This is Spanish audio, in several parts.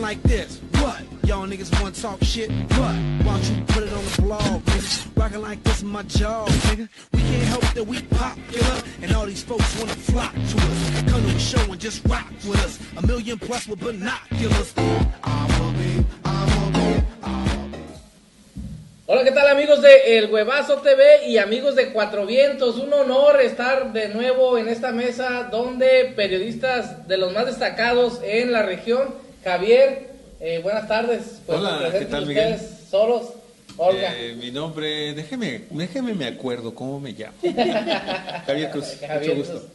like this. What? Y'all niggas wanna talk shit? What? Why don't you put it on the blog, nigga? Rockin' like this in my job, nigga. We can't help that we popular, and all these folks wanna flock to us. Come to a show and just rock with us. 1 million plus with binoculars. Hola, ¿qué tal amigos de El Huevazo TV y amigos de Cuatro Vientos? Un honor estar de nuevo en esta mesa donde periodistas de los más destacados en la región. Javier, buenas tardes. Pues, hola, ¿qué tal, Miguel? Solos. Olga. Mi nombre, déjeme me acuerdo cómo me llamo. Javier Cruz, mucho gusto.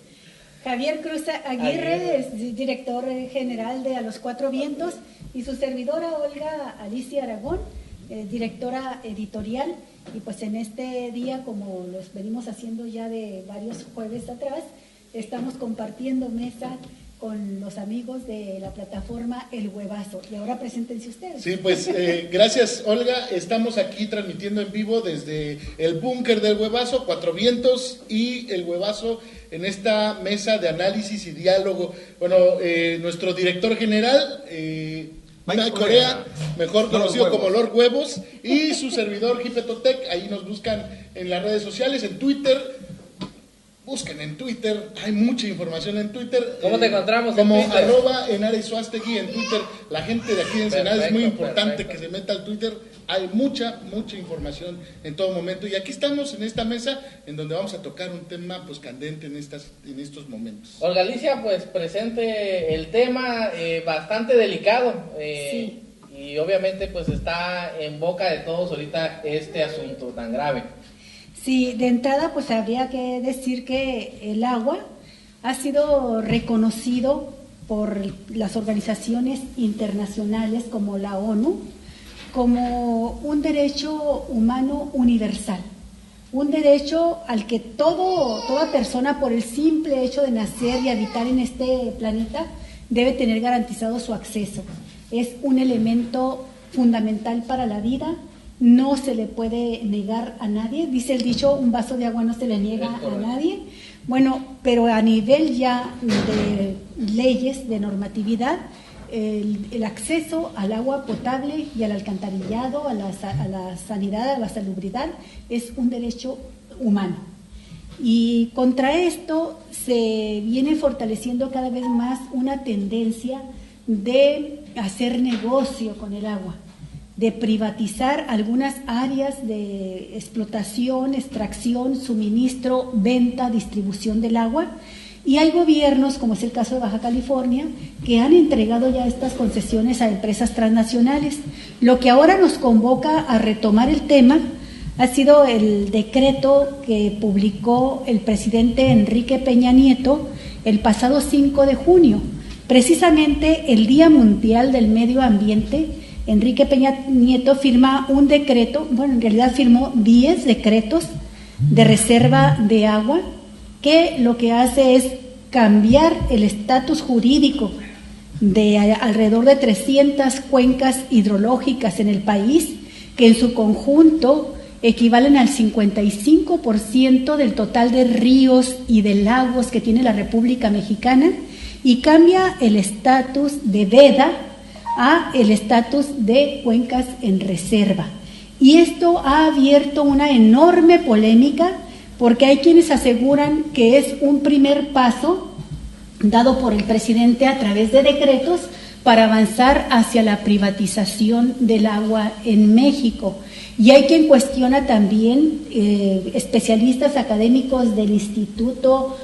Javier Cruz Aguirre es director general de A los Cuatro Vientos y su servidora Olga Alicia Aragón, directora editorial. Y pues en este día, como los venimos haciendo ya de varios jueves atrás, estamos compartiendo mesa con los amigos de la plataforma El Huevazo. Y ahora preséntense ustedes. Sí, pues gracias, Olga. Estamos aquí transmitiendo en vivo desde el búnker del Huevazo, Cuatro Vientos y El Huevazo, en esta mesa de análisis y diálogo. Bueno, nuestro director general, Mike Corea, mejor conocido como Lord Huevos, y su servidor Jipetotec. Ahí nos buscan en las redes sociales, en Twitter. Busquen en Twitter, hay mucha información en Twitter. ¿Cómo te encontramos como en Twitter? @enarisuastegui en Twitter. La gente de aquí de Ensenada es muy importante que se meta al Twitter. Hay mucha información en todo momento. Y aquí estamos en esta mesa en donde vamos a tocar un tema pues candente en estos momentos. Olga Alicia, pues presente el tema bastante delicado. Sí. Y obviamente pues está en boca de todos ahorita este asunto tan grave. Sí, de entrada pues habría que decir que el agua ha sido reconocido por las organizaciones internacionales como la ONU como un derecho humano universal, un derecho al que toda persona, por el simple hecho de nacer y habitar en este planeta, debe tener garantizado su acceso. Es un elemento fundamental para la vida. No se le puede negar a nadie. Dice el dicho, un vaso de agua no se le niega a nadie. Bueno, pero a nivel ya de leyes, de normatividad, el acceso al agua potable y al alcantarillado, a la sanidad, a la salubridad, es un derecho humano. Y contra esto se viene fortaleciendo cada vez más una tendencia de hacer negocio con el agua, de privatizar algunas áreas de explotación, extracción, suministro, venta, distribución del agua. Y hay gobiernos, como es el caso de Baja California, que han entregado ya estas concesiones a empresas transnacionales. Lo que ahora nos convoca a retomar el tema ha sido el decreto que publicó el presidente Enrique Peña Nieto el pasado 5 de junio, precisamente el Día Mundial del Medio Ambiente. Enrique Peña Nieto firma un decreto, bueno, en realidad firmó 10 decretos de reserva de agua, que lo que hace es cambiar el estatus jurídico de alrededor de 300 cuencas hidrológicas en el país, que en su conjunto equivalen al 55% del total de ríos y de lagos que tiene la República Mexicana, y cambia el estatus de veda a el estatus de cuencas en reserva. Y esto ha abierto una enorme polémica, porque hay quienes aseguran que es un primer paso dado por el presidente a través de decretos para avanzar hacia la privatización del agua en México. Y hay quien cuestiona también, especialistas académicos del Instituto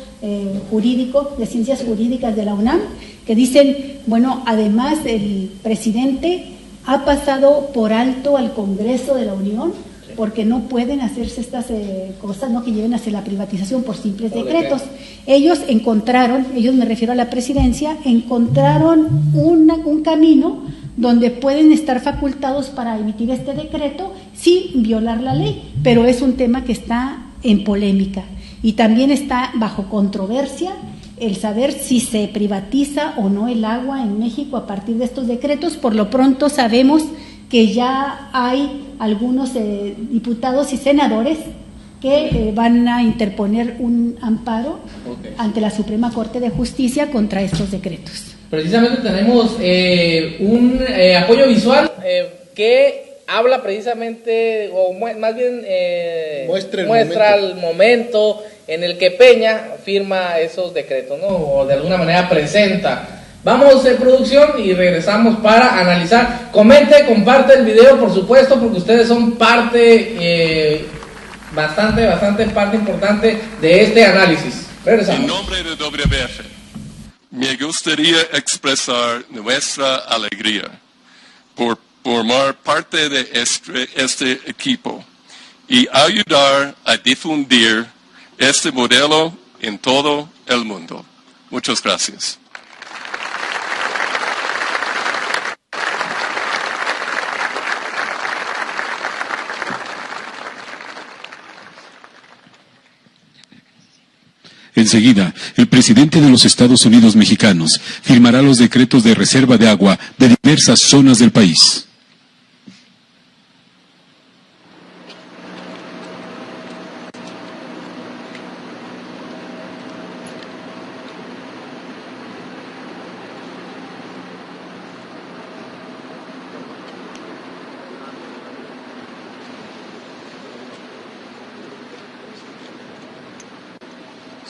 Jurídico de Ciencias Jurídicas de la UNAM, que dicen, bueno, además el presidente ha pasado por alto al Congreso de la Unión, porque no pueden hacerse estas cosas, ¿no?, que lleven hacia la privatización por simples decretos. Ellos me refiero a la presidencia, encontraron un camino donde pueden estar facultados para emitir este decreto sin violar la ley, pero es un tema que está en polémica y también está bajo controversia el saber si se privatiza o no el agua en México a partir de estos decretos. Por lo pronto sabemos que ya hay algunos diputados y senadores que van a interponer un amparo ante la Suprema Corte de Justicia contra estos decretos. Precisamente tenemos un apoyo visual que habla precisamente, o más bien muestra el momento en el que Peña firma esos decretos, ¿no? O de alguna manera presenta. Vamos en producción y regresamos para analizar. Comente, comparte el video, por supuesto, porque ustedes son parte, bastante parte importante de este análisis. Regresamos. En nombre de WF, me gustaría expresar nuestra alegría por formar parte de este equipo y ayudar a difundir este modelo en todo el mundo. Muchas gracias. Enseguida, el presidente de los Estados Unidos mexicanos firmará los decretos de reserva de agua de diversas zonas del país.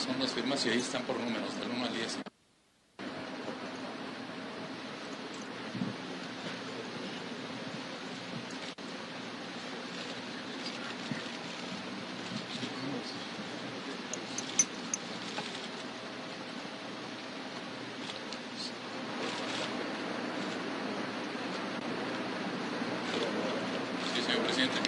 Son las firmas y ahí están por números, del 1 al 10. Sí, señor presidente.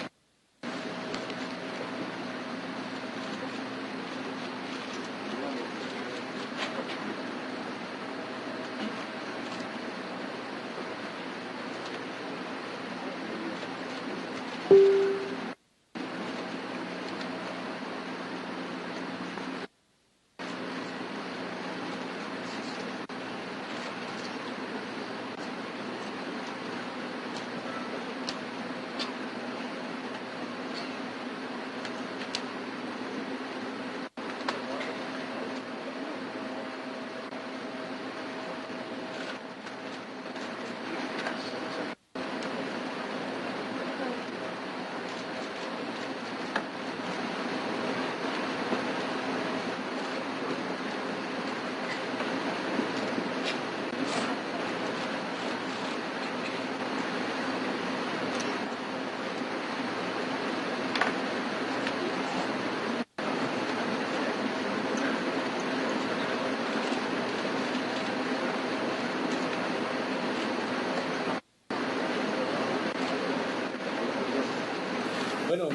Bueno,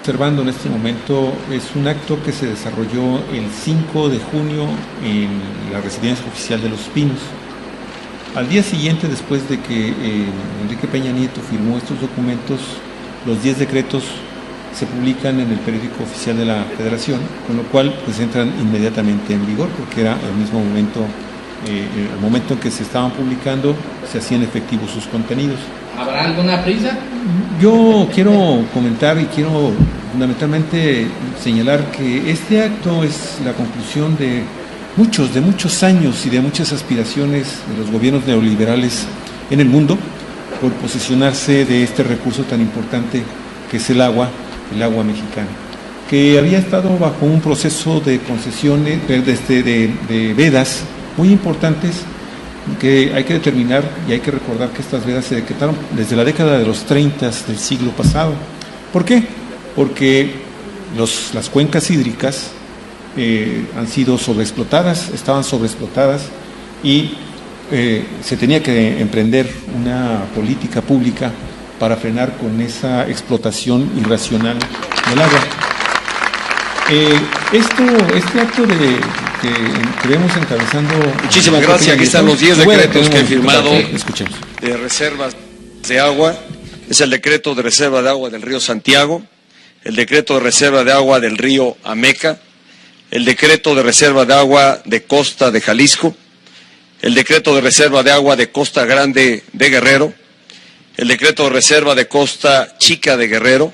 observando en este momento es un acto que se desarrolló el 5 de junio en la residencia oficial de Los Pinos. Al día siguiente, después de que Enrique Peña Nieto firmó estos documentos, los 10 decretos se publican en el periódico oficial de la Federación, con lo cual pues entran inmediatamente en vigor, porque era el mismo momento, el momento en que se estaban publicando, se hacían efectivos sus contenidos. ¿Habrá alguna prisa? Yo quiero comentar y quiero fundamentalmente señalar que este acto es la conclusión de muchos años y de muchas aspiraciones de los gobiernos neoliberales en el mundo por posesionarse de este recurso tan importante que es el agua mexicana, que había estado bajo un proceso de concesiones, de vedas muy importantes, que hay que determinar y hay que recordar que estas vedas se decretaron desde la década de los 30 del siglo pasado. ¿Por qué? Porque las cuencas hídricas han sido estaban sobreexplotadas y se tenía que emprender una política pública para frenar con esa explotación irracional del agua. Este acto que vemos encabezando... Muchísimas gracias. Aquí están los 10 decretos que he firmado de reservas de agua. Es el decreto de reserva de agua del río Santiago, el decreto de reserva de agua del río Ameca, el decreto de reserva de agua de Costa de Jalisco, el decreto de reserva de agua de Costa Grande de Guerrero, el decreto de reserva de Costa Chica de Guerrero,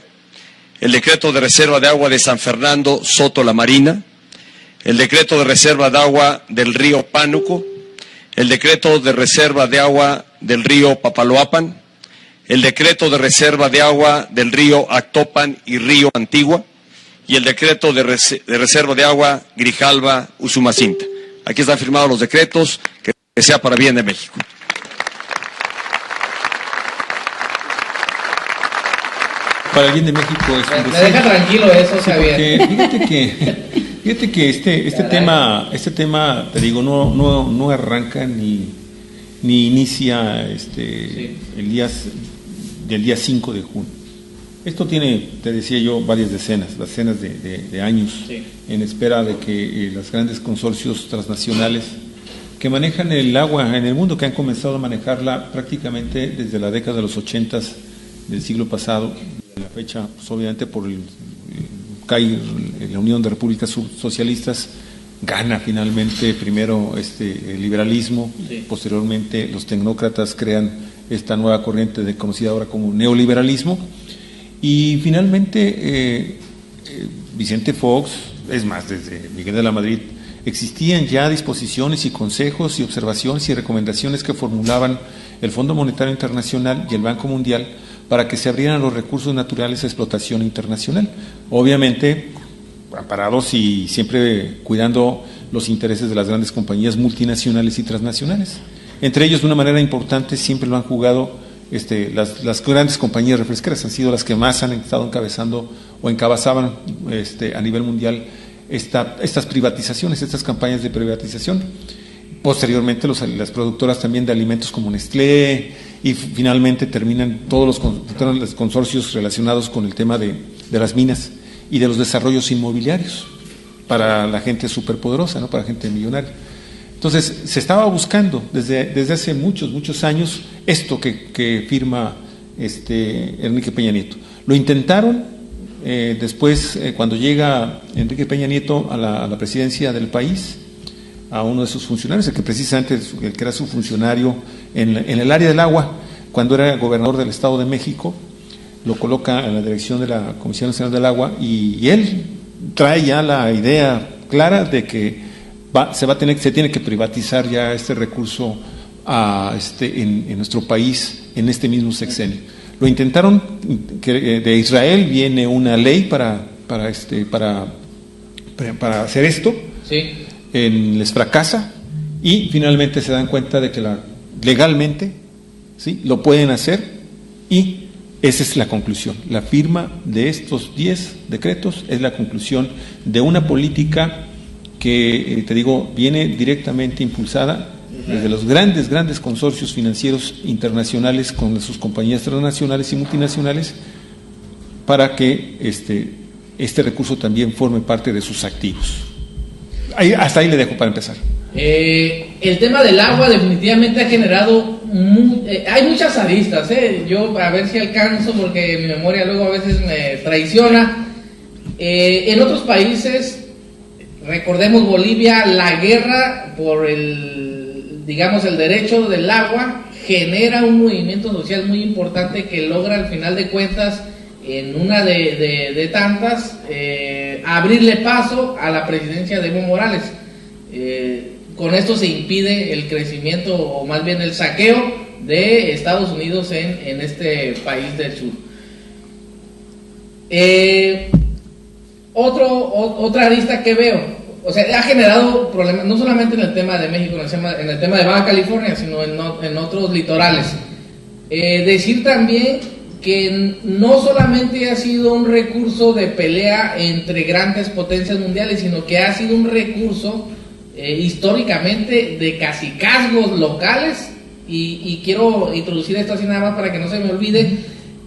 el decreto de reserva de agua de San Fernando Soto La Marina, el decreto de reserva de agua del río Pánuco, el decreto de reserva de agua del río Papaloapan, el decreto de reserva de agua del río Actopan y río Antigua, y el decreto de reserva de agua Grijalva-Usumacinta. Aquí están firmados los decretos, que sea para bien de México. Para el bien de México es un me deja tranquilo eso, Javier. Fíjate que este tema, te digo, no arranca ni inicia el día 5 de junio. Esto tiene, te decía yo, varias decenas de años en espera de que los grandes consorcios transnacionales que manejan el agua en el mundo, que han comenzado a manejarla prácticamente desde la década de los 80 del siglo pasado, a la fecha, pues, obviamente por cae la Unión de Repúblicas Socialistas, gana finalmente primero el liberalismo, posteriormente los tecnócratas crean esta nueva corriente conocida ahora como neoliberalismo, y finalmente Vicente Fox, es más, desde Miguel de la Madrid, existían ya disposiciones y consejos y observaciones y recomendaciones que formulaban el Fondo Monetario Internacional y el Banco Mundial para que se abrieran los recursos naturales a explotación internacional, obviamente amparados y siempre cuidando los intereses de las grandes compañías multinacionales y transnacionales. Entre ellos, de una manera importante, siempre lo han jugado las grandes compañías refresqueras, han sido las que más han estado encabezando o encabezaban a nivel mundial estas privatizaciones, estas campañas de privatización. Posteriormente las productoras también de alimentos como Nestlé, y finalmente terminan todos los consorcios relacionados con el tema de las minas y de los desarrollos inmobiliarios para la gente superpoderosa, ¿no? Para gente millonaria. Entonces se estaba buscando desde hace muchos años esto que firma Enrique Peña Nieto. Lo intentaron después, cuando llega Enrique Peña Nieto a la presidencia del país, a uno de sus funcionarios, el que era su funcionario en el área del agua, cuando era gobernador del Estado de México, lo coloca en la dirección de la Comisión Nacional del Agua, y él trae ya la idea clara de que se tiene que privatizar ya este recurso en nuestro país en este mismo sexenio. Lo intentaron, que de Israel viene una ley para hacer esto. Sí. Les fracasa y finalmente se dan cuenta de que legalmente lo pueden hacer, y esa es la conclusión. La firma de estos 10 decretos es la conclusión de una política que, te digo, viene directamente impulsada desde los grandes consorcios financieros internacionales con sus compañías transnacionales y multinacionales, para que este recurso también forme parte de sus activos. Hasta ahí le dejo para empezar. El tema del agua definitivamente ha generado hay muchas aristas, yo a ver si alcanzo, porque mi memoria luego a veces me traiciona. En otros países, recordemos Bolivia, la guerra por el derecho del agua genera un movimiento social muy importante que logra al final de cuentas, en una de tantas, abrirle paso a la presidencia de Evo Morales. Con esto se impide el crecimiento, o más bien el saqueo de Estados Unidos en este país del sur. Otra arista que veo, o sea, ha generado problemas no solamente en el tema de México, en el tema de Baja California, sino en otros litorales. Decir también que no solamente ha sido un recurso de pelea entre grandes potencias mundiales, sino que ha sido un recurso históricamente de cacicazgos locales, y quiero introducir esto así nada más para que no se me olvide.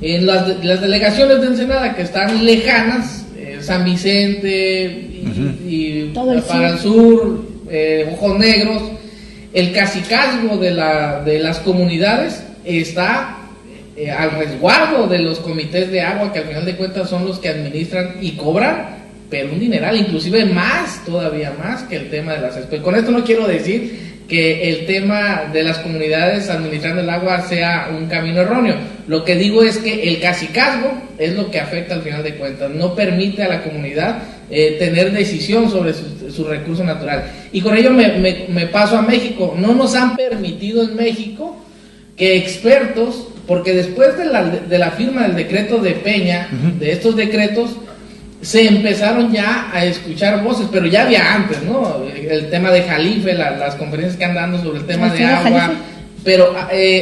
En las delegaciones de Ensenada que están lejanas, San Vicente y para el sur, Ojos Negros, el cacicazgo de las comunidades está al resguardo de los comités de agua, que al final de cuentas son los que administran y cobran pero un dineral, inclusive más, todavía más que el tema de las escuelas. Con esto no quiero decir que el tema de las comunidades administrando el agua sea un camino erróneo. Lo que digo es que el cacicazgo es lo que afecta al final de cuentas, no permite a la comunidad tener decisión sobre su recurso natural. Y con ello me paso a México. No nos han permitido en México que expertos, porque después de la firma del decreto de Peña, de estos decretos, se empezaron ya a escuchar voces, pero ya había antes, ¿no? El tema de Jalife, las conferencias que andan dando sobre el tema de agua, Jalife. Pero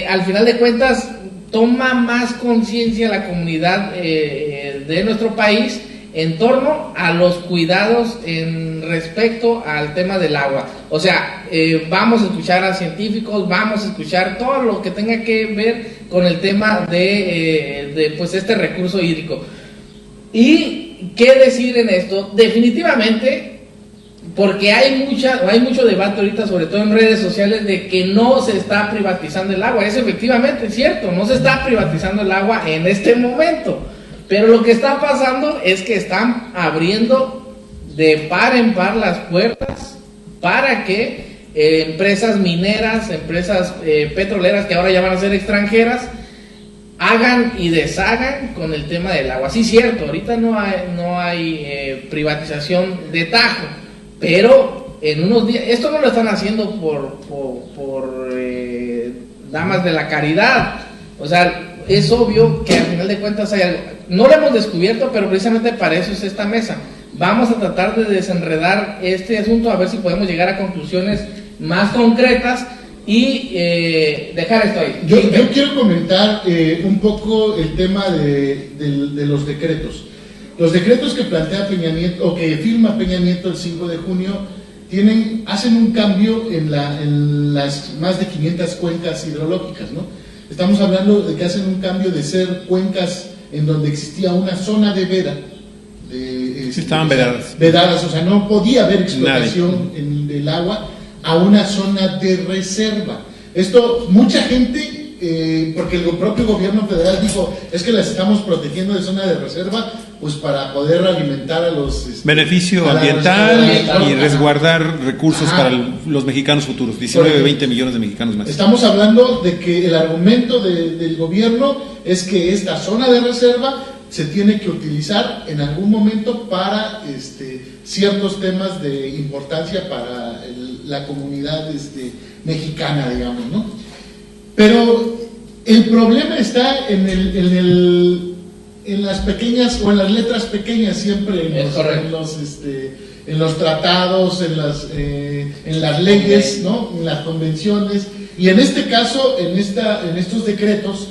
al final de cuentas toma más conciencia la comunidad de nuestro país en torno a los cuidados en respecto al tema del agua. O sea, vamos a escuchar a científicos, vamos a escuchar todo lo que tenga que ver con el tema de pues este recurso hídrico. Y ¿qué decir en esto? Definitivamente, porque hay mucho debate ahorita, sobre todo en redes sociales, de que no se está privatizando el agua. Es efectivamente cierto, no se está privatizando el agua en este momento, pero lo que está pasando es que están abriendo de par en par las puertas para que empresas mineras, empresas petroleras, que ahora ya van a ser extranjeras, hagan y deshagan con el tema del agua. Sí, cierto, ahorita no hay privatización de tajo, pero en unos días, esto no lo están haciendo por damas de la caridad. O sea, es obvio que al final de cuentas hay algo. No lo hemos descubierto, pero precisamente para eso es esta mesa. Vamos a tratar de desenredar este asunto, a ver si podemos llegar a conclusiones más concretas y dejar esto ahí. Yo quiero comentar un poco el tema de los decretos. Los decretos que plantea Peña Nieto, o que firma Peña Nieto el 5 de junio, hacen un cambio en las más de 500 cuencas hidrológicas, ¿no? Estamos hablando de que hacen un cambio de ser cuencas en donde existía una zona de veda. Estaban vedadas. Vedadas, o sea, no podía haber explotación del agua, a una zona de reserva. Esto, mucha gente, porque el propio gobierno federal dijo, es que las estamos protegiendo de zona de reserva, pues para poder alimentar a los... beneficio ambiental y resguardar recursos para los mexicanos futuros, 19, 20 millones de mexicanos más. Estamos hablando de que el argumento del gobierno es que esta zona de reserva se tiene que utilizar en algún momento para ciertos temas de importancia para la comunidad mexicana, digamos, ¿no? Pero el problema está en las pequeñas, o en las letras pequeñas, siempre en los tratados, en las leyes, ¿no? En las convenciones, y en este caso, en estos decretos,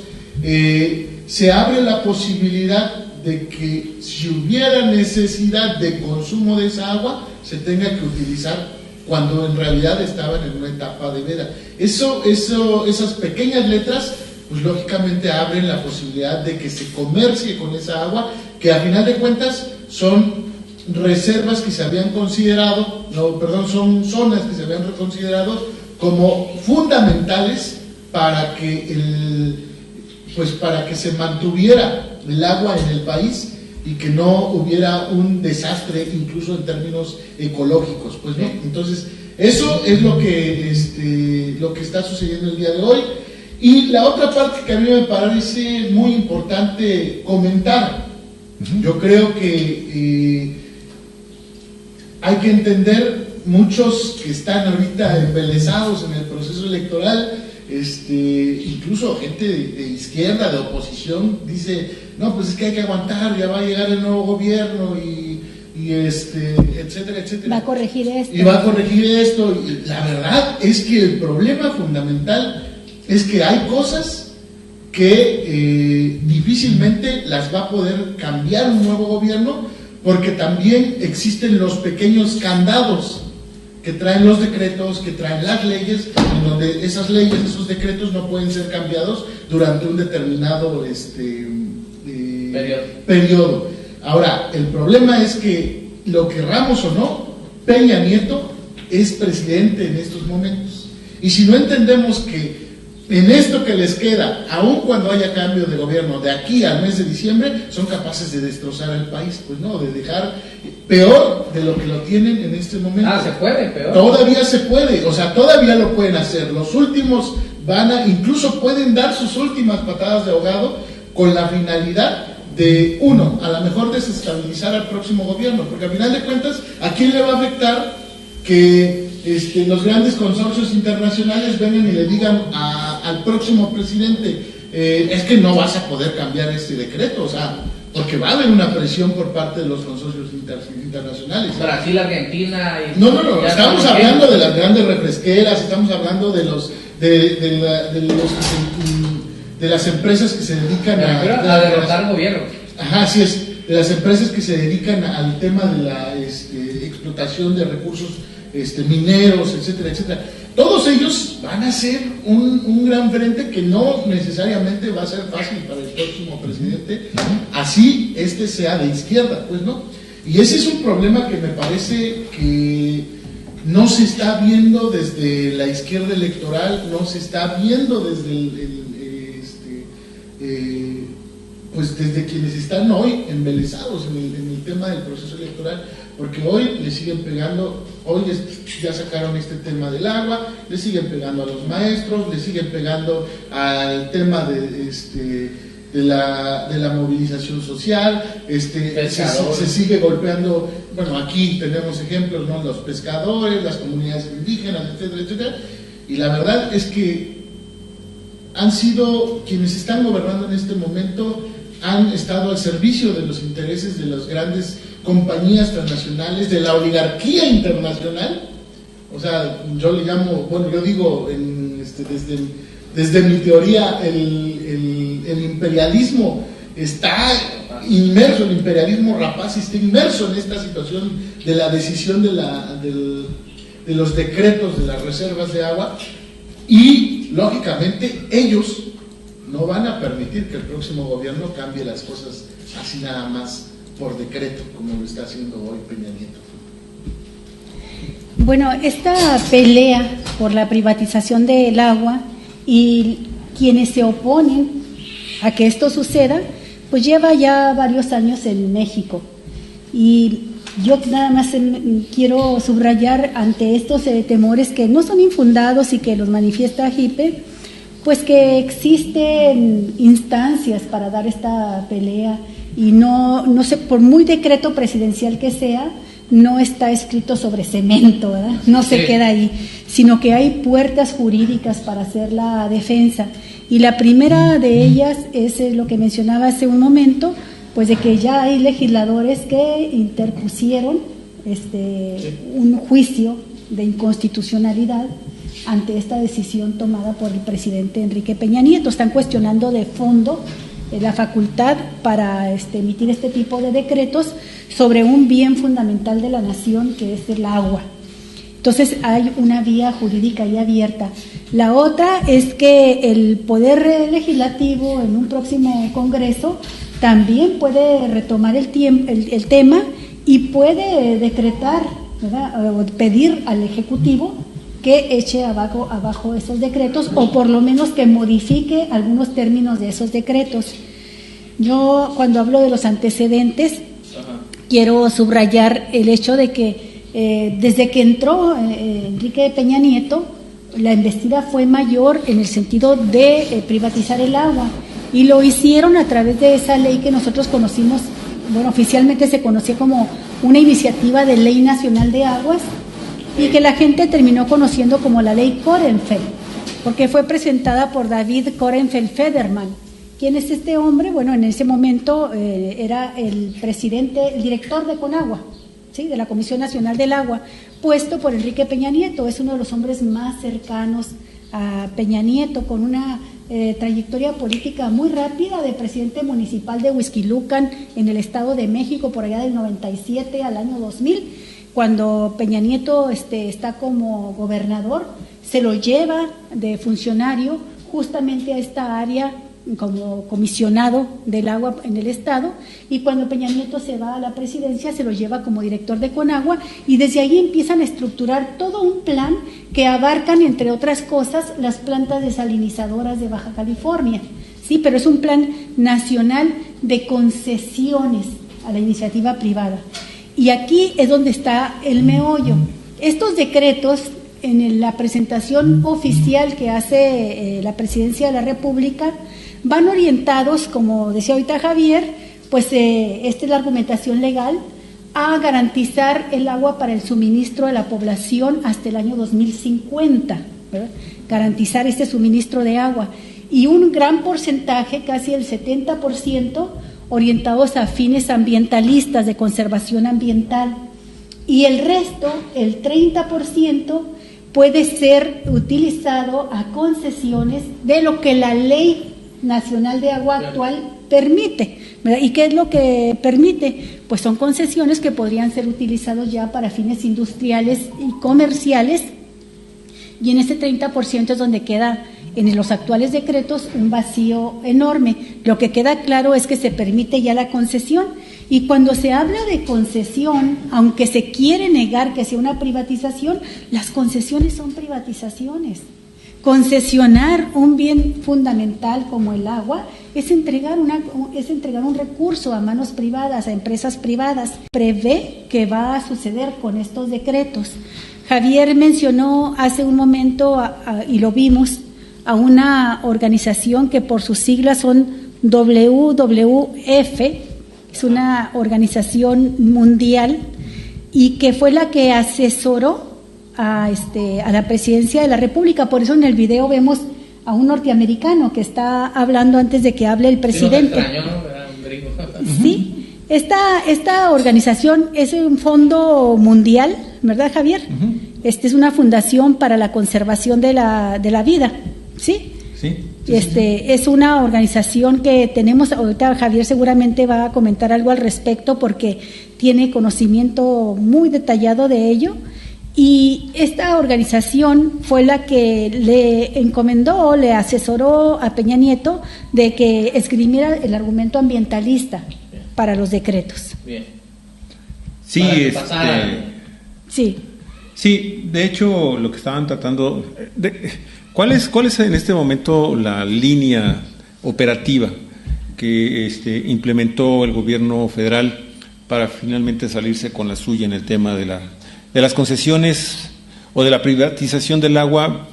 se abre la posibilidad de que si hubiera necesidad de consumo de esa agua, se tenga que utilizar cuando en realidad estaban en una etapa de veda. Esas pequeñas letras, pues lógicamente abren la posibilidad de que se comercie con esa agua, que a final de cuentas son reservas que se habían considerado, son zonas que se habían considerado como fundamentales para que se mantuviera el agua en el país y que no hubiera un desastre incluso en términos ecológicos, pues, ¿no? Entonces, eso es lo que está sucediendo el día de hoy. Y la otra parte que a mí me parece muy importante comentar, yo creo que hay que entender, muchos que están ahorita embelesados en el proceso electoral, incluso gente de izquierda, de oposición, dice, no, pues es que hay que aguantar, ya va a llegar el nuevo gobierno y etcétera, etcétera. Va a corregir esto. Y va a corregir esto. Y la verdad es que el problema fundamental es que hay cosas que difícilmente las va a poder cambiar un nuevo gobierno, porque también existen los pequeños candados que traen los decretos, que traen las leyes, en donde esas leyes, esos decretos no pueden ser cambiados durante un determinado periodo. Ahora, el problema es que, lo querramos o no, Peña Nieto es presidente en estos momentos. Y si no entendemos que en esto que les queda, aun cuando haya cambio de gobierno de aquí al mes de diciembre, son capaces de destrozar el país, pues no, de dejar peor de lo que lo tienen en este momento. Se puede, peor. Todavía se puede, o sea, todavía lo pueden hacer. Los últimos incluso pueden dar sus últimas patadas de ahogado con la finalidad de, uno, a lo mejor desestabilizar al próximo gobierno, porque al final de cuentas, ¿a quién le va a afectar que los grandes consorcios internacionales vengan y le digan al próximo presidente, es que no vas a poder cambiar este decreto? O sea, porque va a haber una presión por parte de los consorcios internacionales. Brasil, Argentina... No, estamos hablando de las grandes refresqueras, estamos hablando de las empresas que se dedican a derrotar gobiernos. Ajá, así es, de las empresas que se dedican al tema de la explotación de recursos mineros, etcétera, etcétera. Todos ellos van a ser un gran frente que no necesariamente va a ser fácil para el próximo presidente, así sea de izquierda, pues no. Y ese es un problema que me parece que no se está viendo desde la izquierda electoral, no se está viendo desde desde quienes están hoy embelesados en el tema del proceso electoral, porque hoy le siguen pegando, ya sacaron este tema del agua, le siguen pegando a los maestros, le siguen pegando al tema de la movilización social, se sigue golpeando, bueno, aquí tenemos ejemplos, ¿no? Los pescadores, las comunidades indígenas, etcétera, etcétera, y la verdad es que han sido quienes están gobernando en este momento, han estado al servicio de los intereses de las grandes compañías transnacionales, de la oligarquía internacional. O sea, yo le llamo, bueno, yo digo desde mi teoría, el imperialismo está inmerso, el imperialismo rapaz está inmerso en esta situación de la decisión de los decretos de las reservas de agua, y lógicamente ellos no van a permitir que el próximo gobierno cambie las cosas así nada más por decreto, como lo está haciendo hoy Peña Nieto. Bueno, esta pelea por la privatización del agua y quienes se oponen a que esto suceda, pues lleva ya varios años en México. Y yo nada más quiero subrayar ante estos temores que no son infundados y que los manifiesta JIPE, pues que existen instancias para dar esta pelea y no sé, por muy decreto presidencial que sea, no está escrito sobre cemento, ¿verdad? No se queda ahí, sino que hay puertas jurídicas para hacer la defensa. Y la primera de ellas es lo que mencionaba hace un momento, pues de que ya hay legisladores que interpusieron un juicio de inconstitucionalidad ante esta decisión tomada por el presidente Enrique Peña Nieto. Están cuestionando de fondo la facultad para emitir este tipo de decretos sobre un bien fundamental de la nación, que es el agua. Entonces hay una vía jurídica ahí abierta. La otra es que el Poder Legislativo en un próximo Congreso también puede retomar el tema y puede decretar, ¿verdad?, o pedir al Ejecutivo que eche abajo esos decretos, o por lo menos que modifique algunos términos de esos decretos. Yo, cuando hablo de los antecedentes, quiero subrayar el hecho de que desde que entró Enrique Peña Nieto, la embestida fue mayor en el sentido de privatizar el agua, y lo hicieron a través de esa ley que nosotros conocimos, bueno, oficialmente se conocía como una iniciativa de Ley Nacional de Aguas, y que la gente terminó conociendo como la Ley Korenfeld, porque fue presentada por David Korenfeld Federman. ¿Quién es este hombre? Bueno, en ese momento era el director de Conagua, ¿sí?, de la Comisión Nacional del Agua, puesto por Enrique Peña Nieto. Es uno de los hombres más cercanos a Peña Nieto, con una trayectoria política muy rápida, de presidente municipal de Huixquilucan en el Estado de México por allá del 97 al año 2000. Cuando Peña Nieto está como gobernador, se lo lleva de funcionario justamente a esta área como comisionado del agua en el Estado, y cuando Peña Nieto se va a la presidencia se lo lleva como director de Conagua, y desde ahí empiezan a estructurar todo un plan que abarcan, entre otras cosas, las plantas desalinizadoras de Baja California. Sí, pero es un plan nacional de concesiones a la iniciativa privada. Y aquí es donde está el meollo. Estos decretos, en la presentación oficial que hace la Presidencia de la República, van orientados, como decía ahorita Javier, pues esta es la argumentación legal, a garantizar el agua para el suministro de la población hasta el año 2050, ¿verdad? Garantizar este suministro de agua. Y un gran porcentaje, casi el 70%, orientados a fines ambientalistas, de conservación ambiental. Y el resto, el 30%, puede ser utilizado a concesiones de lo que la Ley Nacional de Agua actual permite, ¿verdad? ¿Y qué es lo que permite? Pues son concesiones que podrían ser utilizados ya para fines industriales y comerciales, y en ese 30% es donde queda, en los actuales decretos, un vacío enorme. Lo que queda claro es que se permite ya la concesión, y cuando se habla de concesión, aunque se quiere negar que sea una privatización, las concesiones son privatizaciones. Concesionar un bien fundamental como el agua es entregar un recurso a manos privadas, a empresas privadas. Prevé que va a suceder con estos decretos. Javier mencionó hace un momento, y lo vimos, a una organización que por sus siglas son WWF, es una organización mundial, y que fue la que asesoró a la Presidencia de la República. Por eso en el video vemos a un norteamericano que está hablando antes de que hable el presidente. Sí, extrañó, ¿no? Era un gringo. Sí, esta organización es un fondo mundial, ¿verdad, Javier? Uh-huh. Es una fundación para la conservación de la vida, ¿sí? Sí. Es una organización que tenemos, ahorita Javier seguramente va a comentar algo al respecto porque tiene conocimiento muy detallado de ello. Y esta organización fue la que le encomendó, le asesoró a Peña Nieto de que esgrimiera el argumento ambientalista para los decretos. Bien. Sí, sí. Sí, de hecho lo que estaban tratando ¿cuál es en este momento la línea operativa que implementó el gobierno federal para finalmente salirse con la suya en el tema de las concesiones o de la privatización del agua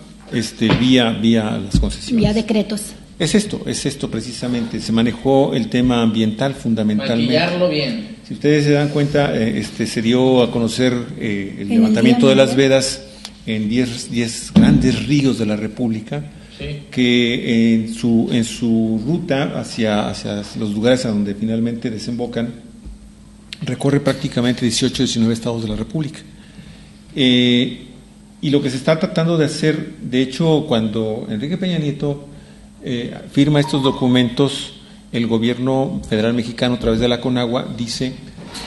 vía las concesiones? Vía decretos. Es esto precisamente. Se manejó el tema ambiental fundamentalmente. Maquillarlo bien. Si ustedes se dan cuenta, se dio a conocer el levantamiento de las vedas en 10 grandes ríos de la República, sí, que en su ruta hacia los lugares a donde finalmente desembocan, recorre prácticamente 18 o 19 estados de la República. Y lo que se está tratando de hacer, de hecho, cuando Enrique Peña Nieto firma estos documentos, el gobierno federal mexicano a través de la Conagua dice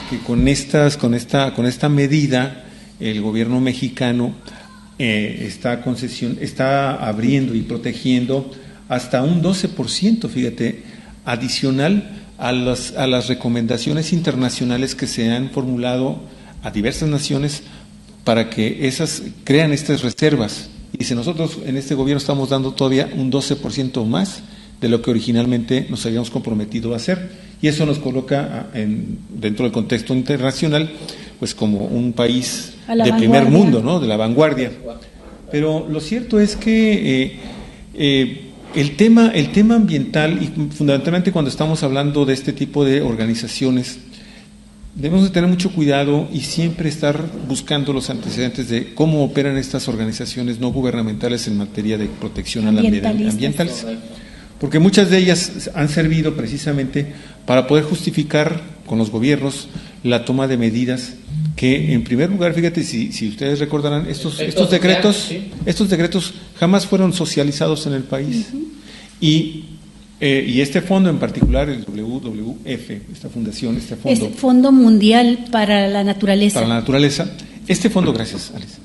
que con esta medida el gobierno mexicano está abriendo y protegiendo hasta un 12%, fíjate, adicional a las recomendaciones internacionales que se han formulado a diversas naciones para que crean estas reservas. Y dice, nosotros en este gobierno estamos dando todavía un 12% más de lo que originalmente nos habíamos comprometido a hacer, y eso nos coloca dentro del contexto internacional pues como un país de primer mundo, ¿no? De la vanguardia. Pero lo cierto es que el tema ambiental, y fundamentalmente cuando estamos hablando de este tipo de organizaciones, debemos de tener mucho cuidado y siempre estar buscando los antecedentes de cómo operan estas organizaciones no gubernamentales en materia de protección ambiental, porque muchas de ellas han servido precisamente para poder justificar con los gobiernos la toma de medidas que, en primer lugar, fíjate, si ustedes recordarán, estos decretos jamás fueron socializados en el país. Uh-huh. Y este fondo en particular, el WWF, esta fundación, este fondo... Es Fondo Mundial para la Naturaleza. Para la Naturaleza. Este fondo, gracias, Alex.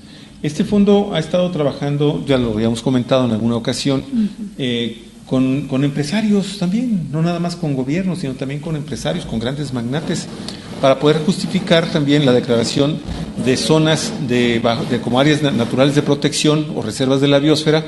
Este fondo ha estado trabajando, ya lo habíamos comentado en alguna ocasión, uh-huh, con empresarios también, no nada más con gobiernos, sino también con empresarios, con grandes magnates, para poder justificar también la declaración de zonas como áreas naturales de protección o reservas de la biosfera,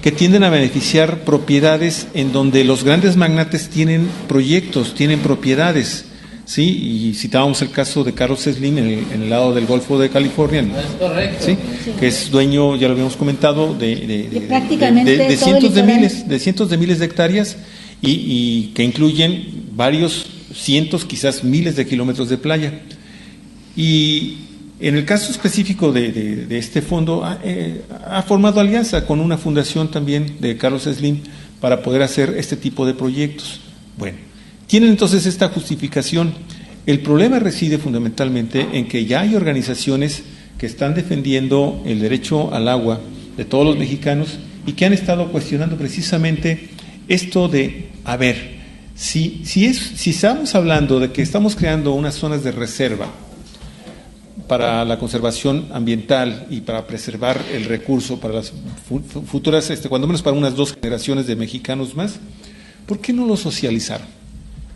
que tienden a beneficiar propiedades en donde los grandes magnates tienen proyectos, tienen propiedades, ¿sí? Y citábamos el caso de Carlos Slim en el lado del Golfo de California, ¿no? Es correcto. ¿Sí? Que es dueño, ya lo habíamos comentado, de cientos de miles de hectáreas y que incluyen varios cientos, quizás miles de kilómetros de playa. Y en el caso específico de este fondo, ha formado alianza con una fundación también de Carlos Slim para poder hacer este tipo de proyectos. Bueno, tienen entonces esta justificación. El problema reside fundamentalmente en que ya hay organizaciones que están defendiendo el derecho al agua de todos los mexicanos y que han estado cuestionando precisamente esto de, a ver, si estamos hablando de que estamos creando unas zonas de reserva para la conservación ambiental y para preservar el recurso para las futuras, cuando menos para unas 2 generaciones de mexicanos más, ¿por qué no lo socializaron?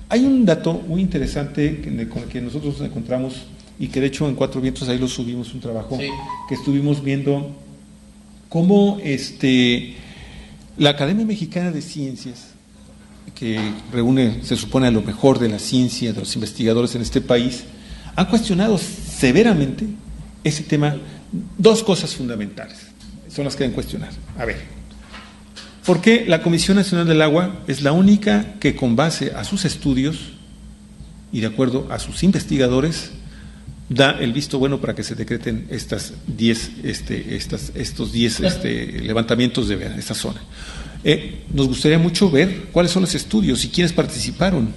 Hay un dato muy interesante con el que nosotros nos encontramos y que de hecho en Cuatro Vientos ahí lo subimos, un trabajo que estuvimos viendo cómo la Academia Mexicana de Ciencias, que reúne, se supone, a lo mejor de la ciencia, de los investigadores en este país, han cuestionado severamente ese tema. 2 cosas fundamentales son las que deben cuestionar. A ver, ¿por qué la Comisión Nacional del Agua es la única que, con base a sus estudios y de acuerdo a sus investigadores, da el visto bueno para que se decreten estos 10 levantamientos de esta zona? Nos gustaría mucho ver cuáles son los estudios y quiénes participaron,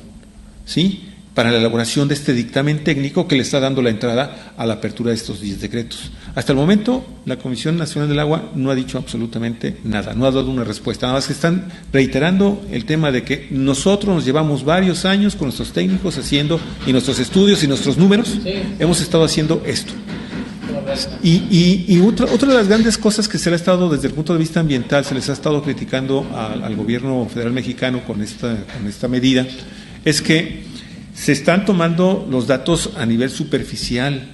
¿sí?, para la elaboración de este dictamen técnico que le está dando la entrada a la apertura de estos 10 decretos. Hasta el momento, la Comisión Nacional del Agua no ha dicho absolutamente nada, no ha dado una respuesta, nada más que están reiterando el tema de que nosotros nos llevamos varios años con nuestros técnicos haciendo, y nuestros estudios y nuestros números, hemos estado haciendo esto. Y otra de las grandes cosas que se le ha estado, desde el punto de vista ambiental, se les ha estado criticando al gobierno federal mexicano con esta medida, es que se están tomando los datos a nivel superficial,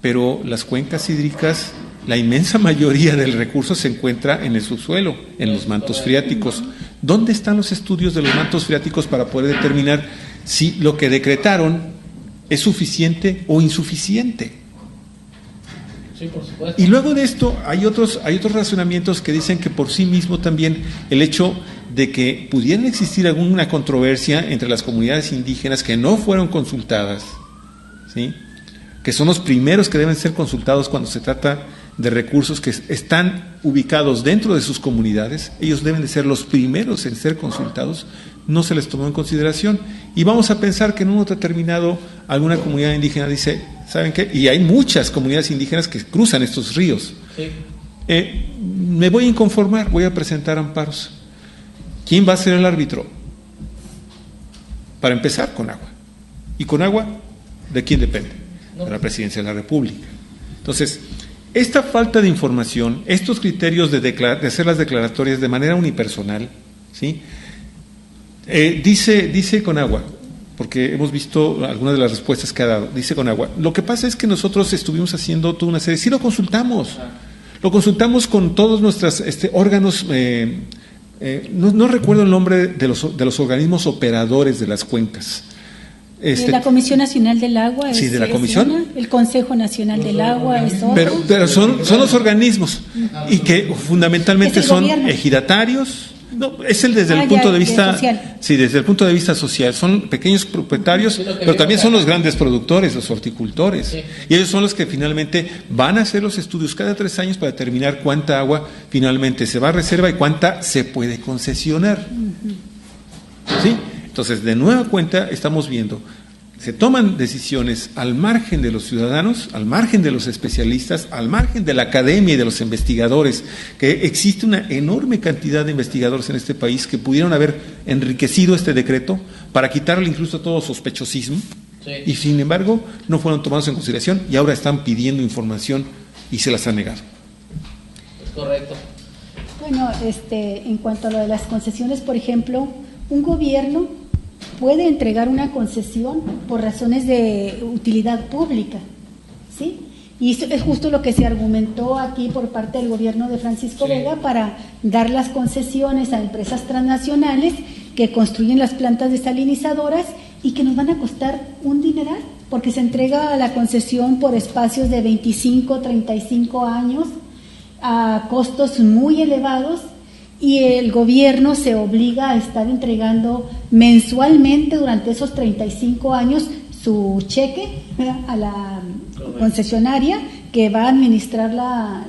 pero las cuencas hídricas, la inmensa mayoría del recurso se encuentra en el subsuelo, en los mantos freáticos. ¿Dónde están los estudios de los mantos freáticos para poder determinar si lo que decretaron es suficiente o insuficiente? Sí, por supuesto. Y luego de esto hay otros razonamientos que dicen que por sí mismo también el hecho de que pudiera existir alguna controversia entre las comunidades indígenas que no fueron consultadas, ¿sí?, que son los primeros que deben ser consultados cuando se trata de recursos que están ubicados dentro de sus comunidades, ellos deben de ser los primeros en ser consultados, no se les tomó en consideración. Y vamos a pensar que en un momento determinado alguna comunidad indígena dice, ¿saben qué? Y hay muchas comunidades indígenas que cruzan estos ríos. Sí. Me voy a inconformar, voy a presentar amparos. ¿Quién va a ser el árbitro? Para empezar, con agua. ¿Y con agua? ¿De quién depende? De la Presidencia de la República. Entonces, esta falta de información, estos criterios de hacer las declaratorias de manera unipersonal, ¿sí?, dice Conagua, porque hemos visto algunas de las respuestas que ha dado, dice Conagua, lo que pasa es que nosotros estuvimos haciendo toda una serie, sí lo consultamos con todos nuestros órganos, no recuerdo el nombre de los organismos operadores de las cuencas. La Comisión Nacional del Agua. Sí, de la Comisión. El Consejo Nacional del Agua es otro. Pero son los organismos y que fundamentalmente son ejidatarios. No, es desde el punto de vista social. Sí, desde el punto de vista social. Son pequeños propietarios, pero también son los grandes productores, los horticultores. Sí. Y ellos son los que finalmente van a hacer los estudios cada 3 años para determinar cuánta agua finalmente se va a reserva y cuánta se puede concesionar. ¿Sí? Entonces, de nueva cuenta, estamos viendo, se toman decisiones al margen de los ciudadanos, al margen de los especialistas, al margen de la academia y de los investigadores, que existe una enorme cantidad de investigadores en este país que pudieron haber enriquecido este decreto para quitarle incluso todo sospechosismo, sí, y sin embargo no fueron tomados en consideración y ahora están pidiendo información y se las han negado. Es correcto. Bueno, en cuanto a lo de las concesiones, por ejemplo, un gobierno puede entregar una concesión por razones de utilidad pública, ¿sí? Y eso es justo lo que se argumentó aquí por parte del gobierno de Francisco Vega para dar las concesiones a empresas transnacionales que construyen las plantas desalinizadoras y que nos van a costar un dineral, porque se entrega la concesión por espacios de 25, 35 años a costos muy elevados, y el gobierno se obliga a estar entregando mensualmente durante esos 35 años su cheque, ¿verdad?, a la concesionaria que va a administrar la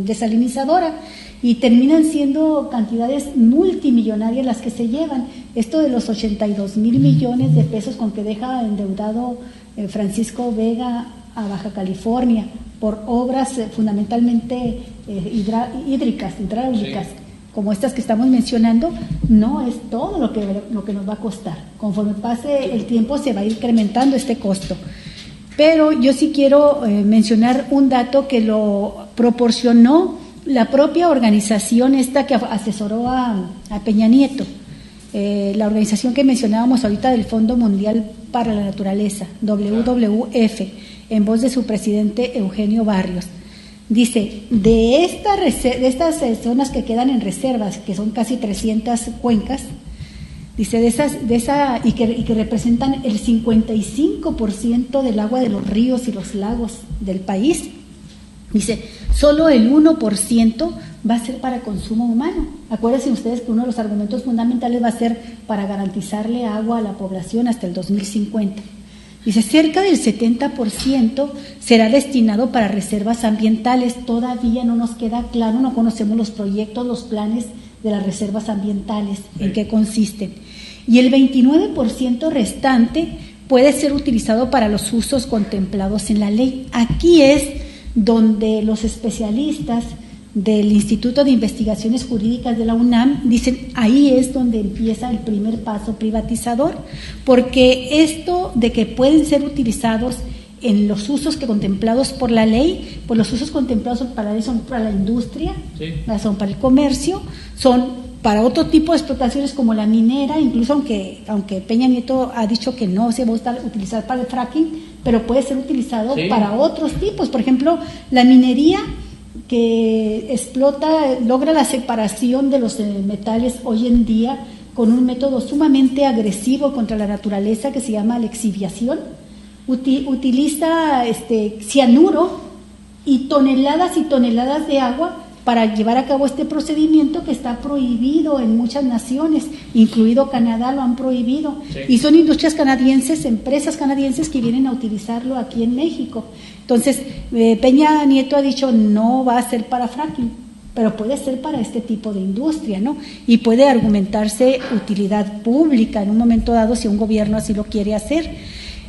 desalinizadora, y terminan siendo cantidades multimillonarias las que se llevan. Esto de los 82,000 millones de pesos con que deja endeudado Francisco Vega a Baja California por obras fundamentalmente hidráulicas, como estas que estamos mencionando, no es todo lo que nos va a costar. Conforme pase el tiempo se va a ir incrementando este costo. Pero yo sí quiero mencionar un dato que lo proporcionó la propia organización esta que asesoró a Peña Nieto, la organización que mencionábamos ahorita del Fondo Mundial para la Naturaleza, WWF, en voz de su presidente Eugenio Barrios. Dice, de estas zonas que quedan en reservas, que son casi 300 cuencas, dice, y que representan el 55% del agua de los ríos y los lagos del país, dice, solo el 1% va a ser para consumo humano. Acuérdense ustedes que uno de los argumentos fundamentales va a ser para garantizarle agua a la población hasta el 2050. Dice, cerca del 70% será destinado para reservas ambientales. Todavía no nos queda claro, no conocemos los proyectos, los planes de las reservas ambientales, en qué consisten. Y el 29% restante puede ser utilizado para los usos contemplados en la ley. Aquí es donde los especialistas del Instituto de Investigaciones Jurídicas de la UNAM dicen, ahí es donde empieza el primer paso privatizador, porque esto de que pueden ser utilizados en los usos que contemplados por la ley, pues los usos contemplados para la ley son para la industria, son para el comercio, son para otro tipo de explotaciones como la minera, incluso aunque Peña Nieto ha dicho que no se va a utilizar para el fracking, pero puede ser utilizado para otros tipos. Por ejemplo, la minería que logra la separación de los metales hoy en día con un método sumamente agresivo contra la naturaleza que se llama la exhibición. Utiliza cianuro y toneladas de agua para llevar a cabo este procedimiento que está prohibido en muchas naciones, incluido Canadá, lo han prohibido. Y son industrias canadienses, empresas canadienses que vienen a utilizarlo aquí en México. Entonces, Peña Nieto ha dicho no va a ser para fracking, pero puede ser para este tipo de industria, ¿no? Y puede argumentarse utilidad pública en un momento dado si un gobierno así lo quiere hacer.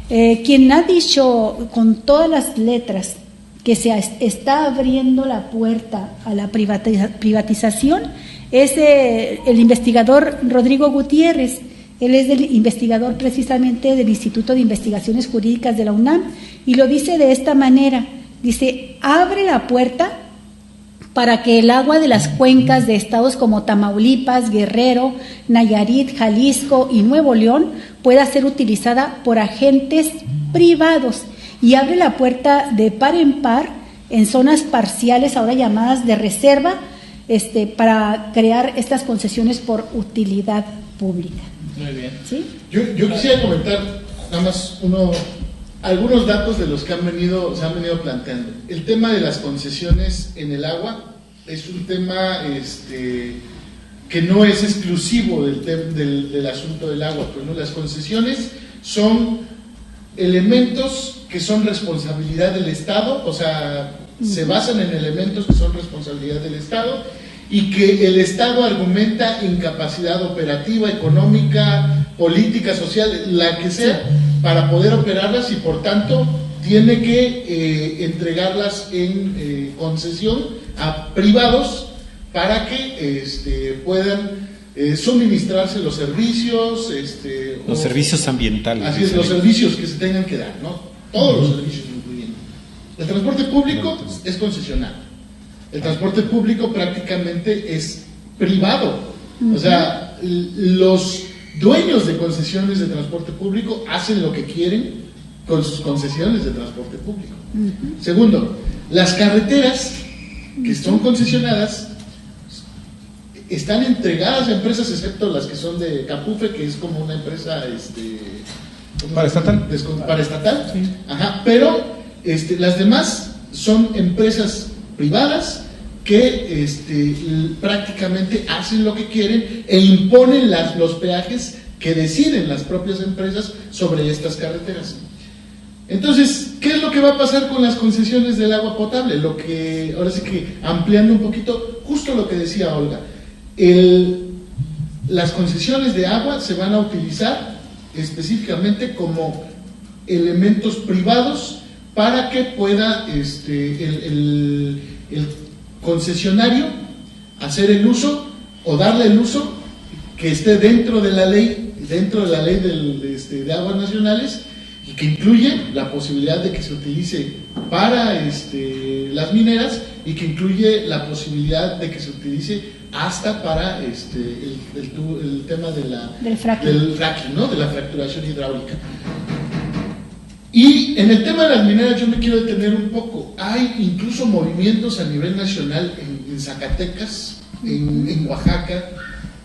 Quien ha dicho con todas las letras que se está abriendo la puerta a la privatización es el investigador Rodrigo Gutiérrez. Él es el investigador precisamente del Instituto de Investigaciones Jurídicas de la UNAM y lo dice de esta manera, dice, abre la puerta para que el agua de las cuencas de estados como Tamaulipas, Guerrero, Nayarit, Jalisco y Nuevo León pueda ser utilizada por agentes privados, y abre la puerta de par en par en zonas parciales, ahora llamadas de reserva, para crear estas concesiones por utilidad pública. Muy bien. ¿Sí? Yo quisiera comentar nada más algunos datos de los que se han venido planteando. El tema de las concesiones en el agua es un tema que no es exclusivo del asunto del agua, pues, ¿no? Las concesiones son elementos que son responsabilidad del Estado, o sea, se basan en elementos que son responsabilidad del Estado y que el Estado argumenta incapacidad operativa, económica, política, social, la que sea, para poder operarlas y por tanto tiene que entregarlas en concesión a privados para que puedan suministrarse los servicios, los servicios ambientales. Así es, los servicios que se tengan que dar, ¿no? Todos los servicios incluyendo. El transporte público es concesionado. El transporte público prácticamente es privado. O sea, los dueños de concesiones de transporte público hacen lo que quieren con sus concesiones de transporte público. Segundo, las carreteras que son concesionadas están entregadas a empresas, excepto las que son de Capufe, que es como una empresa paraestatal. Paraestatal. Sí. Ajá, pero las demás son empresas privadas que prácticamente hacen lo que quieren e imponen los peajes que deciden las propias empresas sobre estas carreteras. Entonces, ¿qué es lo que va a pasar con las concesiones del agua potable? Ahora sí que ampliando un poquito, justo lo que decía Olga, las concesiones de agua se van a utilizar específicamente como elementos privados para que pueda el concesionario hacer el uso o darle el uso que esté dentro de la ley de aguas nacionales, y que incluye la posibilidad de que se utilice para las mineras, y que incluye la posibilidad de que se utilice hasta para el tema del fracking, ¿no? De la fracturación hidráulica. Y en el tema de las mineras yo me quiero detener un poco. Hay incluso movimientos a nivel nacional en Zacatecas, en Oaxaca,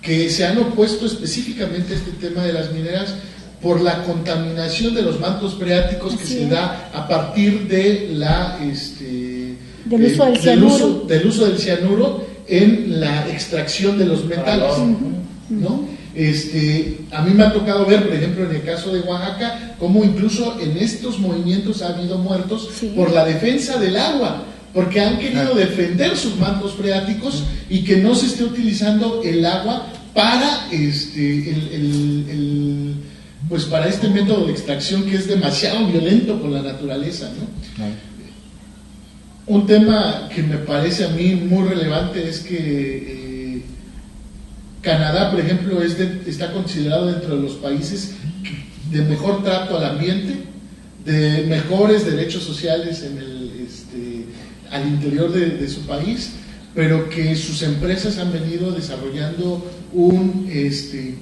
que se han opuesto específicamente a este tema de las mineras por la contaminación de los mantos freáticos que se da a partir de del uso del cianuro en la extracción de los metales, ¿no? A mí me ha tocado ver, por ejemplo, en el caso de Oaxaca, cómo incluso en estos movimientos ha habido muertos por la defensa del agua, porque han querido defender sus mantos freáticos y que no se esté utilizando el agua para pues para este método de extracción que es demasiado violento con la naturaleza, ¿no? Un tema que me parece a mí muy relevante es que Canadá, por ejemplo, está considerado dentro de los países de mejor trato al ambiente, de mejores derechos sociales al interior de su país, pero que sus empresas han venido desarrollando un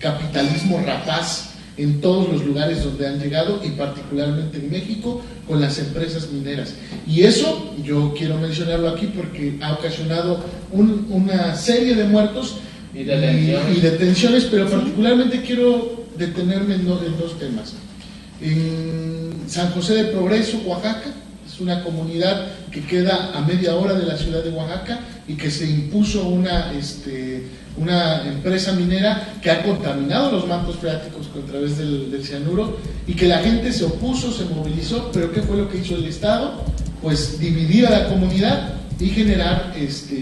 capitalismo rapaz en todos los lugares donde han llegado, y particularmente en México con las empresas mineras. Y eso yo quiero mencionarlo aquí porque ha ocasionado una serie de muertos y detenciones, pero particularmente quiero detenerme en dos temas. En San José de Progreso, Oaxaca, es una comunidad que queda a media hora de la ciudad de Oaxaca, y que se impuso una empresa minera que ha contaminado los mantos freáticos a través del cianuro, y que la gente se opuso, se movilizó, pero ¿qué fue lo que hizo el Estado? Pues dividir a la comunidad y generar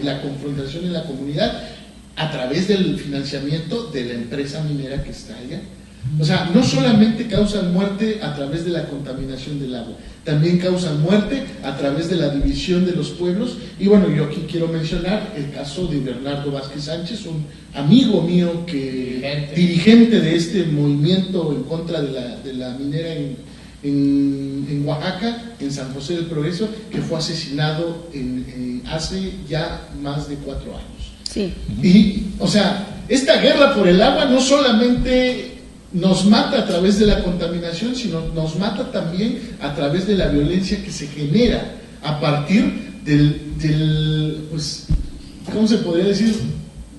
la confrontación en la comunidad a través del financiamiento de la empresa minera que está allá. O sea, no solamente causan muerte a través de la contaminación del agua, también causan muerte a través de la división de los pueblos. Y bueno, yo aquí quiero mencionar el caso de Bernardo Vázquez Sánchez, un amigo mío dirigente de este movimiento en contra de la minera en Oaxaca, en San José del Progreso, que fue asesinado hace ya más de 4 años. Sí. Y, o sea, esta guerra por el agua no solamente nos mata a través de la contaminación, sino nos mata también a través de la violencia que se genera a partir pues, ¿cómo se podría decir?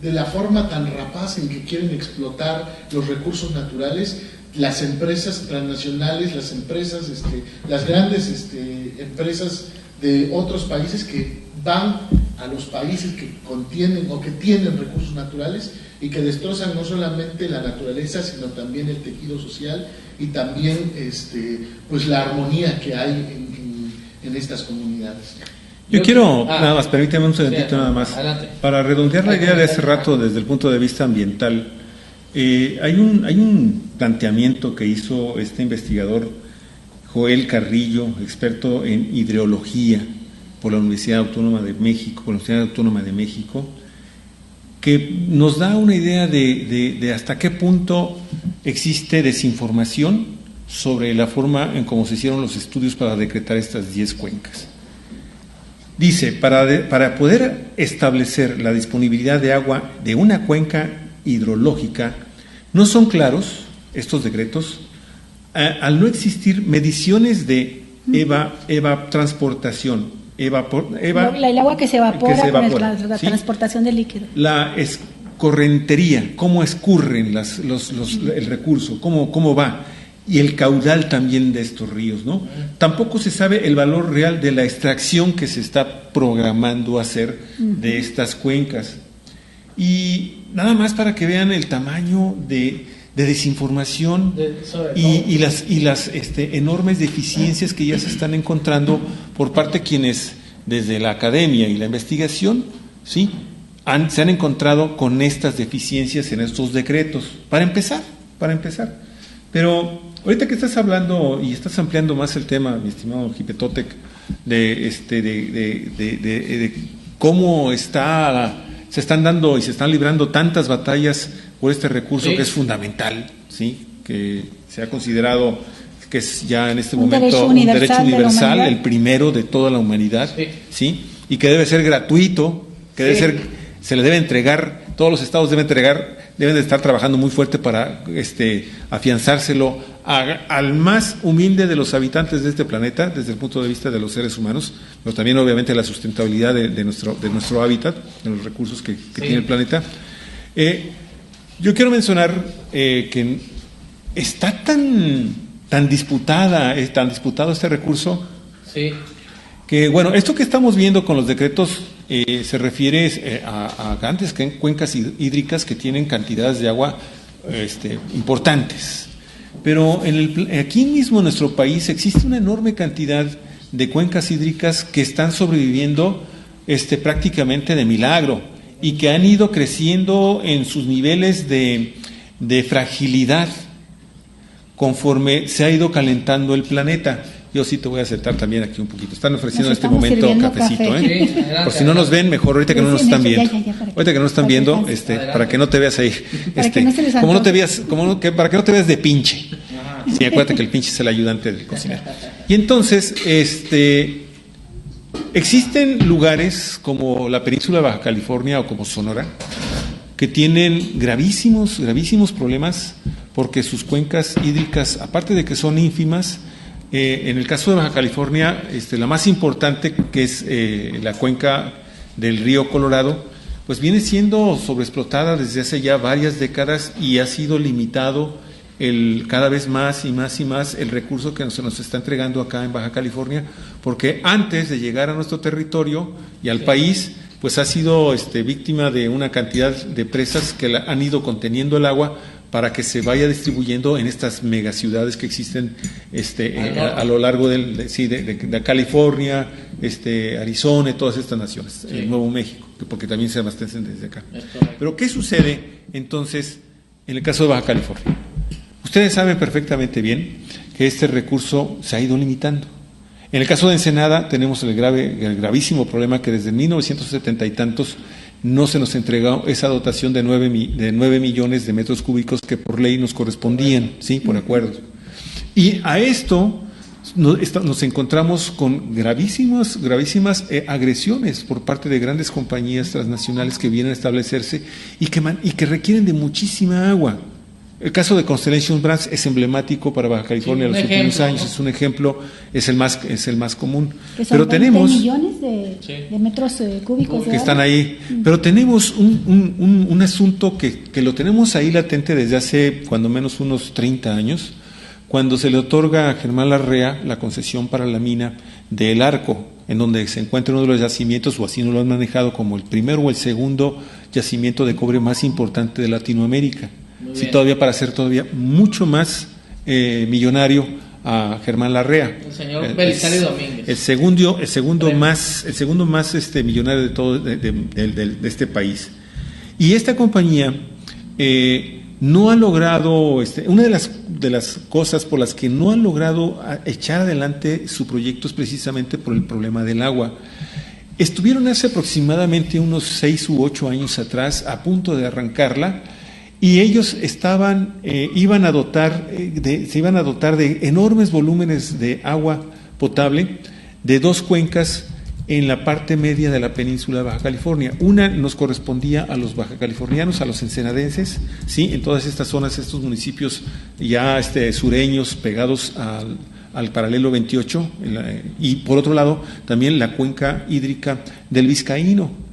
De la forma tan rapaz en que quieren explotar los recursos naturales las empresas transnacionales, las grandes empresas de otros países que van a los países que contienen o que tienen recursos naturales y que destrozan no solamente la naturaleza, sino también el tejido social y también pues la armonía que hay en estas comunidades. Yo quiero, nada más, permíteme un segundito nada más, adelante. Para redondear la idea de hace rato desde el punto de vista ambiental. Hay un planteamiento que hizo este investigador Joel Carrillo, experto en hidrología por la Universidad Autónoma de México, que nos da una idea de hasta qué punto existe desinformación sobre la forma en cómo se hicieron los estudios para decretar estas 10 cuencas. Dice, para poder establecer la disponibilidad de agua de una cuenca hidrológica, No son claros estos decretos al no existir mediciones de evapotransportación. El agua que se evapora, con la ¿sí? transportación de líquido. La escorrentería, cómo escurren el recurso, cómo va, y el caudal también de estos ríos, ¿no? Tampoco se sabe el valor real de la extracción que se está programando hacer de estas cuencas. Y nada más para que vean el tamaño de desinformación y las enormes deficiencias que ya se están encontrando por parte de quienes desde la academia y la investigación, ¿sí?, se han encontrado con estas deficiencias en estos decretos, para empezar. Pero ahorita que estás hablando y estás ampliando más el tema, mi estimado Jipetotec, de cómo se están dando y se están librando tantas batallas por este recurso, sí, que es fundamental, ¿sí?, que se ha considerado que es ya en este momento un derecho universal, el primero de toda la humanidad, sí, ¿sí?, y que debe ser gratuito, que sí, se le debe entregar, todos los estados deben de estar trabajando muy fuerte para afianzárselo al más humilde de los habitantes de este planeta, desde el punto de vista de los seres humanos, pero también obviamente la sustentabilidad de nuestro hábitat, de los recursos que sí, tiene el planeta. Yo quiero mencionar que está tan disputado este recurso, sí, que bueno, esto que estamos viendo con los decretos se refiere a grandes cuencas hídricas que tienen cantidades de agua importantes, pero aquí mismo en nuestro país existe una enorme cantidad de cuencas hídricas que están sobreviviendo prácticamente de milagro y que han ido creciendo en sus niveles de fragilidad conforme se ha ido calentando el planeta. Yo sí te voy a aceptar también aquí un poquito. Están ofreciendo en este momento cafecito, café. Sí, por si no nos ven, mejor ahorita que no nos están viendo. Ahorita que no nos están viendo, para que no te veas ahí, como no te veas, para que no te veas de pinche. Sí, acuérdate que el pinche es el ayudante del cocinero. Y entonces, existen lugares como la península de Baja California o como Sonora que tienen gravísimos problemas porque sus cuencas hídricas, aparte de que son ínfimas, en el caso de Baja California, la más importante, que es la cuenca del río Colorado, pues viene siendo sobreexplotada desde hace ya varias décadas y ha sido limitado cada vez más y más el recurso que se nos está entregando acá en Baja California, porque antes de llegar a nuestro territorio y al país, pues ha sido víctima de una cantidad de presas que han ido conteniendo el agua para que se vaya distribuyendo en estas megaciudades que existen a lo largo de California, Arizona y todas estas naciones, sí, Nuevo México, porque también se abastecen desde acá. Pero ¿qué sucede entonces en el caso de Baja California? Ustedes saben perfectamente bien que este recurso se ha ido limitando. En el caso de Ensenada tenemos el gravísimo problema que desde 1970 y tantos no se nos entregó esa dotación de 9 millones de metros cúbicos que por ley nos correspondían, ¿sí?, por acuerdo. Y a esto nos encontramos con gravísimas agresiones por parte de grandes compañías transnacionales que vienen a establecerse y que requieren de muchísima agua. El caso de Constellation Brands es emblemático para Baja California en los últimos años, ¿no? Es un ejemplo, es el más común. Pero tenemos millones de metros cúbicos que están ahí, pero tenemos un asunto que lo tenemos ahí latente desde hace cuando menos unos 30 años, cuando se le otorga a Germán Larrea la concesión para la mina del Arco, en donde se encuentra uno de los yacimientos, o así no lo han manejado, como el primero o el segundo yacimiento de cobre más importante de Latinoamérica. Sí, todavía para ser todavía mucho más millonario a Germán Larrea. El señor Belisario Domínguez. El segundo más millonario de todo de este país. Y esta compañía no ha logrado, una de las cosas por las que no ha logrado echar adelante su proyecto es precisamente por el problema del agua. Estuvieron hace aproximadamente unos 6 u 8 años atrás a punto de arrancarla. Y ellos se iban a dotar de enormes volúmenes de agua potable de 2 cuencas en la parte media de la península de Baja California. Una nos correspondía a los bajacalifornianos, a los ensenadenses, ¿sí? En todas estas zonas, estos municipios ya sureños pegados al paralelo 28, y por otro lado también la cuenca hídrica del Vizcaíno.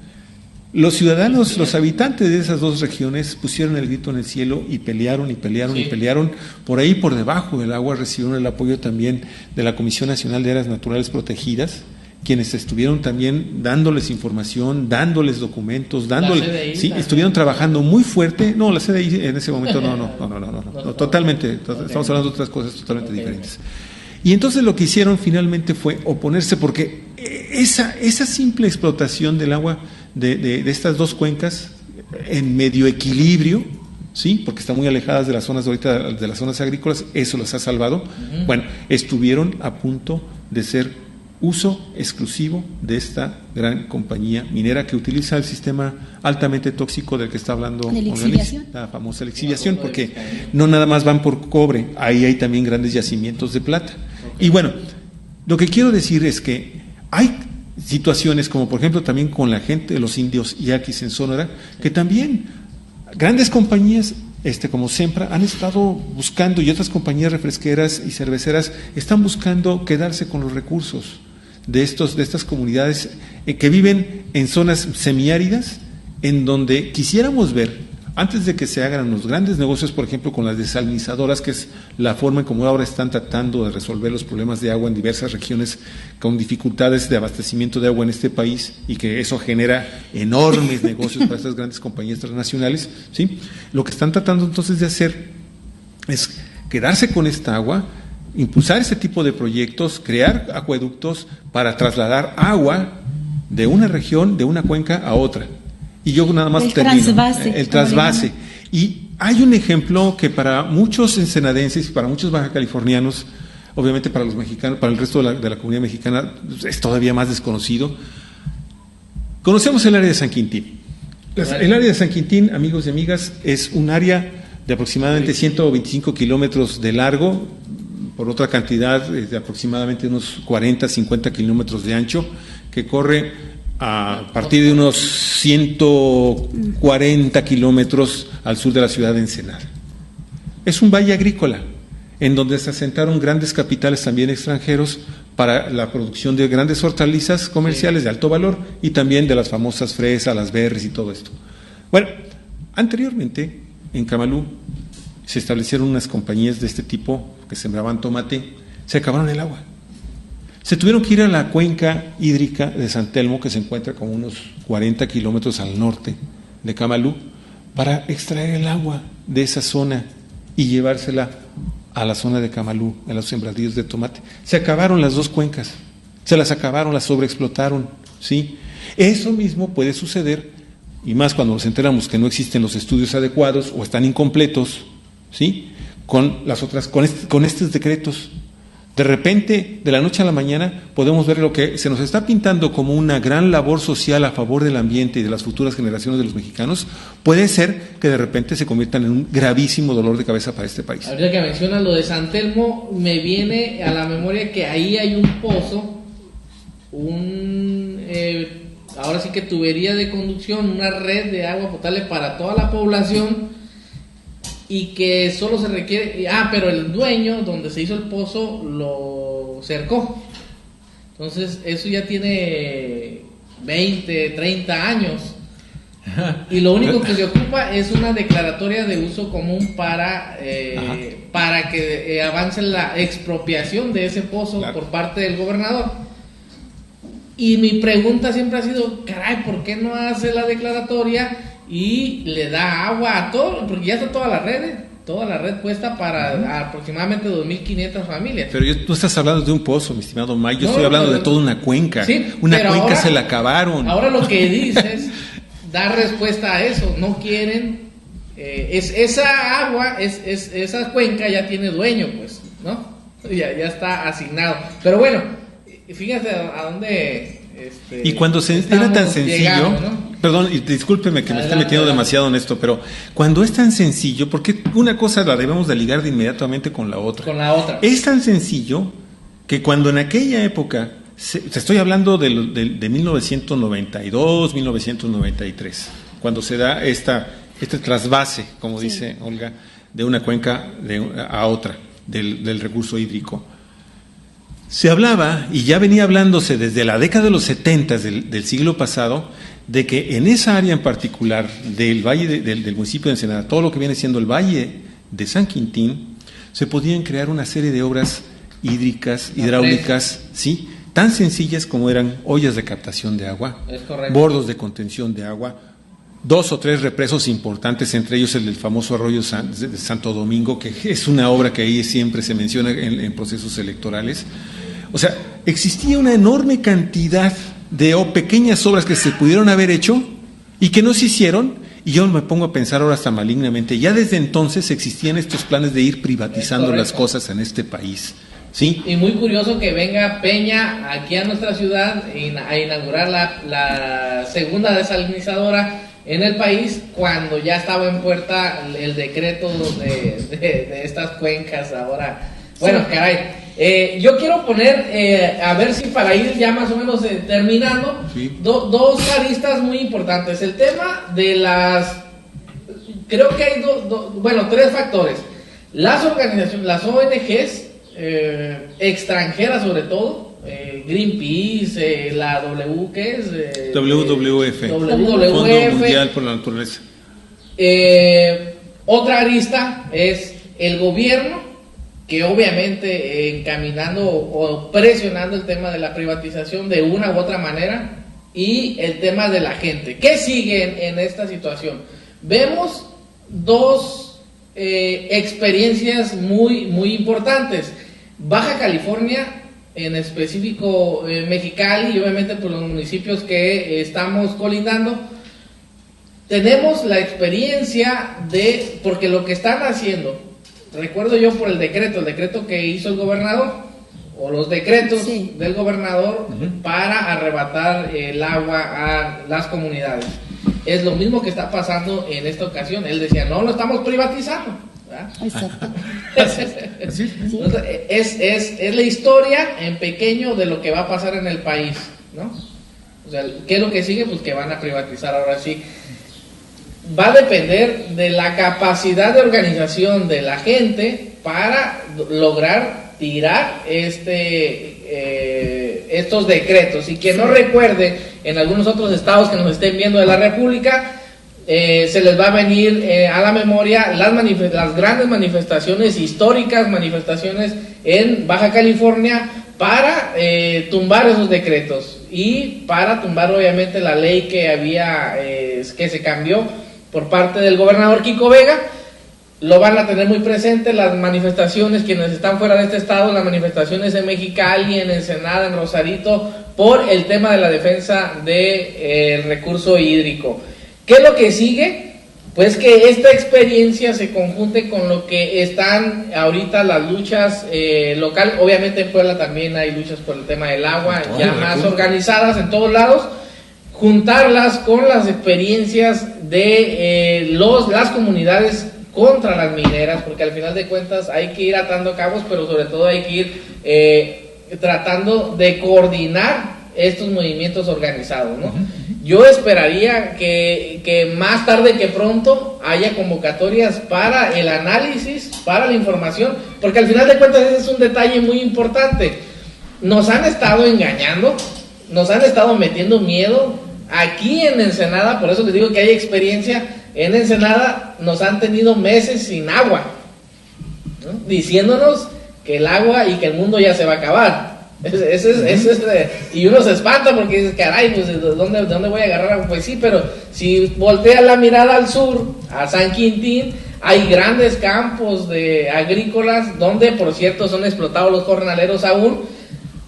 Los ciudadanos, los habitantes de esas dos regiones pusieron el grito en el cielo y pelearon y pelearon y pelearon. Por ahí, por debajo del agua, recibieron el apoyo también de la Comisión Nacional de Áreas Naturales Protegidas, quienes estuvieron también dándoles información, dándoles documentos, dándoles, sí, estuvieron trabajando muy fuerte. No, la CDI en ese momento no, totalmente, estamos hablando de otras cosas totalmente diferentes. Y entonces lo que hicieron finalmente fue oponerse, porque esa simple explotación del agua de estas dos cuencas en medio equilibrio, sí, porque están muy alejadas de las zonas ahorita, de las zonas agrícolas, eso las ha salvado. Bueno, estuvieron a punto de ser uso exclusivo de esta gran compañía minera que utiliza el sistema altamente tóxico del que está hablando la famosa lixiviación, porque no nada más van por cobre, ahí hay también grandes yacimientos de plata. Y bueno, lo que quiero decir es que hay situaciones como por ejemplo también con la gente de los indios yaquis en Sonora, que también grandes compañías como Sempra han estado buscando, y otras compañías refresqueras y cerveceras están buscando quedarse con los recursos de estas comunidades que viven en zonas semiáridas, en donde quisiéramos ver, antes de que se hagan los grandes negocios, por ejemplo, con las desalinizadoras, que es la forma en como ahora están tratando de resolver los problemas de agua en diversas regiones con dificultades de abastecimiento de agua en este país, y que eso genera enormes negocios para estas grandes compañías transnacionales, ¿sí? Lo que están tratando entonces de hacer es quedarse con esta agua, impulsar ese tipo de proyectos, crear acueductos para trasladar agua de una región, de una cuenca a otra. Y yo nada más termino. El trasvase. Y hay un ejemplo que para muchos ensenadenses y para muchos bajacalifornianos, obviamente para los mexicanos, para el resto de la comunidad mexicana, es todavía más desconocido. Conocemos el área de San Quintín. El área de San Quintín, amigos y amigas, es un área de aproximadamente 125 kilómetros de largo, por otra cantidad de aproximadamente unos 40, 50 kilómetros de ancho, que corre a partir de unos 140 kilómetros al sur de la ciudad de Ensenada. Es un valle agrícola, en donde se asentaron grandes capitales también extranjeros para la producción de grandes hortalizas comerciales de alto valor, y también de las famosas fresas, las berries y todo esto. Bueno, anteriormente en Camalú se establecieron unas compañías de este tipo que sembraban tomate, se acabaron el agua. Se tuvieron que ir a la cuenca hídrica de San Telmo, que se encuentra como unos 40 kilómetros al norte de Camalú, para extraer el agua de esa zona y llevársela a la zona de Camalú, a los sembradíos de tomate. Se acabaron las dos cuencas, se las acabaron, las sobreexplotaron, ¿sí? Eso mismo puede suceder, y más cuando nos enteramos que no existen los estudios adecuados o están incompletos, ¿sí? Con estos decretos. De repente, de la noche a la mañana, podemos ver lo que se nos está pintando como una gran labor social a favor del ambiente y de las futuras generaciones de los mexicanos. Puede ser que de repente se conviertan en un gravísimo dolor de cabeza para este país. Ahorita que mencionas lo de San Telmo, me viene a la memoria que ahí hay un pozo, ahora sí que tubería de conducción, una red de agua potable para toda la población, y que solo se requiere, pero el dueño donde se hizo el pozo lo cercó. Entonces eso ya tiene 20, 30 años, y lo único que se ocupa es una declaratoria de uso común para que avance la expropiación de ese pozo por parte del gobernador. Y mi pregunta siempre ha sido, caray, ¿por qué no hace la declaratoria y le da agua a todo? Porque ya está toda la red puesta para aproximadamente 2.500 familias. Pero tú estás hablando de un pozo, mi estimado Mike. Yo estoy hablando de toda una cuenca. Sí, una cuenca ahora, se la acabaron. Ahora lo que dices da respuesta a eso. No quieren esa agua, esa cuenca ya tiene dueño, pues, ¿no? Ya está asignado. Pero bueno, fíjate a dónde y cuando era tan sencillo, llegando, ¿no? Perdón, y discúlpeme que me esté metiendo demasiado en esto, pero cuando es tan sencillo, porque una cosa la debemos de ligar de inmediatamente con la otra. Con la otra. Es tan sencillo que cuando en aquella época te estoy hablando de 1992, 1993, cuando se da este trasvase, como dice Olga, de una cuenca a otra del recurso hídrico. Se hablaba, y ya venía hablándose desde la década de los 70 del siglo pasado, de que en esa área en particular del valle del municipio de Ensenada, todo lo que viene siendo el valle de San Quintín, se podían crear una serie de obras hidráulicas, ¿sí?, tan sencillas como eran ollas de captación de agua, bordos de contención de agua, 2 o 3 represos importantes, entre ellos el del famoso arroyo de Santo Domingo, que es una obra que ahí siempre se menciona en procesos electorales. O sea, existía una enorme cantidad de pequeñas obras que se pudieron haber hecho y que no se hicieron, y yo me pongo a pensar ahora hasta malignamente, ya desde entonces existían estos planes de ir privatizando las cosas en este país. ¿Sí? Y muy curioso que venga Peña aquí a nuestra ciudad a inaugurar la segunda desalinizadora en el país, cuando ya estaba en puerta el decreto de estas cuencas ahora. Bueno, caray. Yo quiero poner, a ver si para ir ya más o menos terminando, dos aristas muy importantes. El tema de creo que hay 3 factores. Las organizaciones, las ONGs, extranjeras sobre todo, Greenpeace, la ¿qué es? WWF, Fondo Mundial por la Naturaleza. Otra arista es el gobierno, que obviamente encaminando o presionando el tema de la privatización de una u otra manera, y el tema de la gente. ¿Qué sigue en esta situación? Vemos 2 experiencias muy, muy importantes. Baja California, en específico Mexicali, y obviamente por los municipios que estamos colindando, tenemos la experiencia porque lo que están haciendo, recuerdo yo por el decreto que hizo el gobernador, o los decretos del gobernador para arrebatar el agua a las comunidades. Es lo mismo que está pasando en esta ocasión. Él decía, no, lo estamos privatizando. Exacto. Es la historia en pequeño de lo que va a pasar en el país, ¿no? O sea, ¿qué es lo que sigue? Pues que van a privatizar ahora sí. Va a depender de la capacidad de organización de la gente para lograr tirar estos decretos. Y quien no recuerde, en algunos otros estados que nos estén viendo de la República, se les va a venir a la memoria las grandes manifestaciones históricas, manifestaciones en Baja California para tumbar esos decretos y para tumbar obviamente la ley que había que se cambió por parte del gobernador Kiko Vega. Lo van a tener muy presente las manifestaciones, quienes están fuera de este estado, las manifestaciones en Mexicali, en Ensenada, en Rosarito, por el tema de la defensa del recurso hídrico. ¿Qué es lo que sigue? Pues que esta experiencia se conjunte con lo que están ahorita las luchas locales. Obviamente en Puebla también hay luchas por el tema del agua, ya más organizadas en todos lados. Juntarlas con las experiencias de las comunidades contra las mineras, porque al final de cuentas hay que ir atando cabos, pero sobre todo hay que ir tratando de coordinar estos movimientos organizados, ¿no? Yo esperaría que más tarde que pronto haya convocatorias para el análisis, para la información, porque al final de cuentas ese es un detalle muy importante. Nos han estado engañando, nos han estado metiendo miedo. Aquí en Ensenada, por eso les digo que hay experiencia, en Ensenada nos han tenido meses sin agua, ¿no? Diciéndonos que el agua y que el mundo ya se va a acabar. Y uno se espanta porque dice, caray, pues ¿de dónde voy a agarrar agua? Pues sí, pero si voltea la mirada al sur, a San Quintín, hay grandes campos agrícolas donde, por cierto, son explotados los jornaleros aún,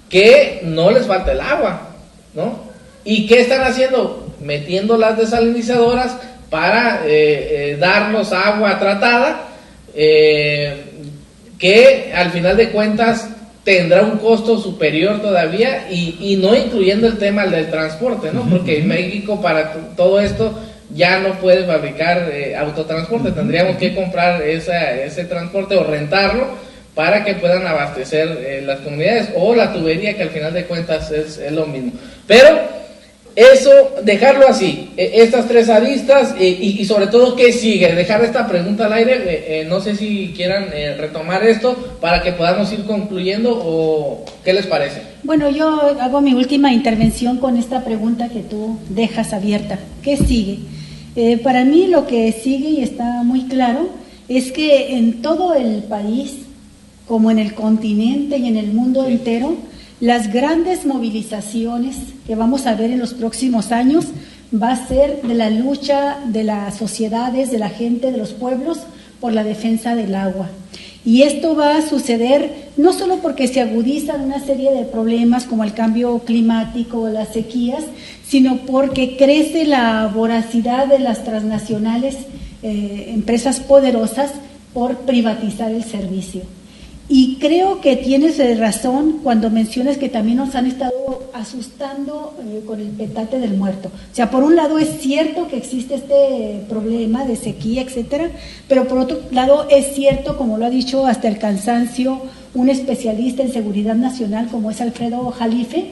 que no les falta el agua, ¿no? ¿Y qué están haciendo? Metiendo las desalinizadoras para darnos agua tratada, que al final de cuentas tendrá un costo superior todavía, y no incluyendo el tema del transporte, ¿no? Porque en México para todo esto ya no puede fabricar autotransporte, tendríamos que comprar ese transporte o rentarlo para que puedan abastecer las comunidades, o la tubería, que al final de cuentas es lo mismo. Pero eso, dejarlo así, estas tres aristas, y sobre todo, ¿qué sigue? Dejar esta pregunta al aire, no sé si quieran retomar esto para que podamos ir concluyendo, o ¿qué les parece? Bueno, yo hago mi última intervención con esta pregunta que tú dejas abierta. ¿Qué sigue? Para mí lo que sigue, y está muy claro, es que en todo el país, como en el continente y en el mundo entero, las grandes movilizaciones que vamos a ver en los próximos años va a ser de la lucha de las sociedades, de la gente, de los pueblos, por la defensa del agua. Y esto va a suceder no solo porque se agudizan una serie de problemas como el cambio climático, las sequías, sino porque crece la voracidad de las transnacionales, empresas poderosas, por privatizar el servicio. Y creo que tienes razón cuando mencionas que también nos han estado asustando con el petate del muerto. O sea, por un lado es cierto que existe este problema de sequía, etcétera, pero por otro lado es cierto, como lo ha dicho hasta el cansancio un especialista en seguridad nacional como es Alfredo Jalife,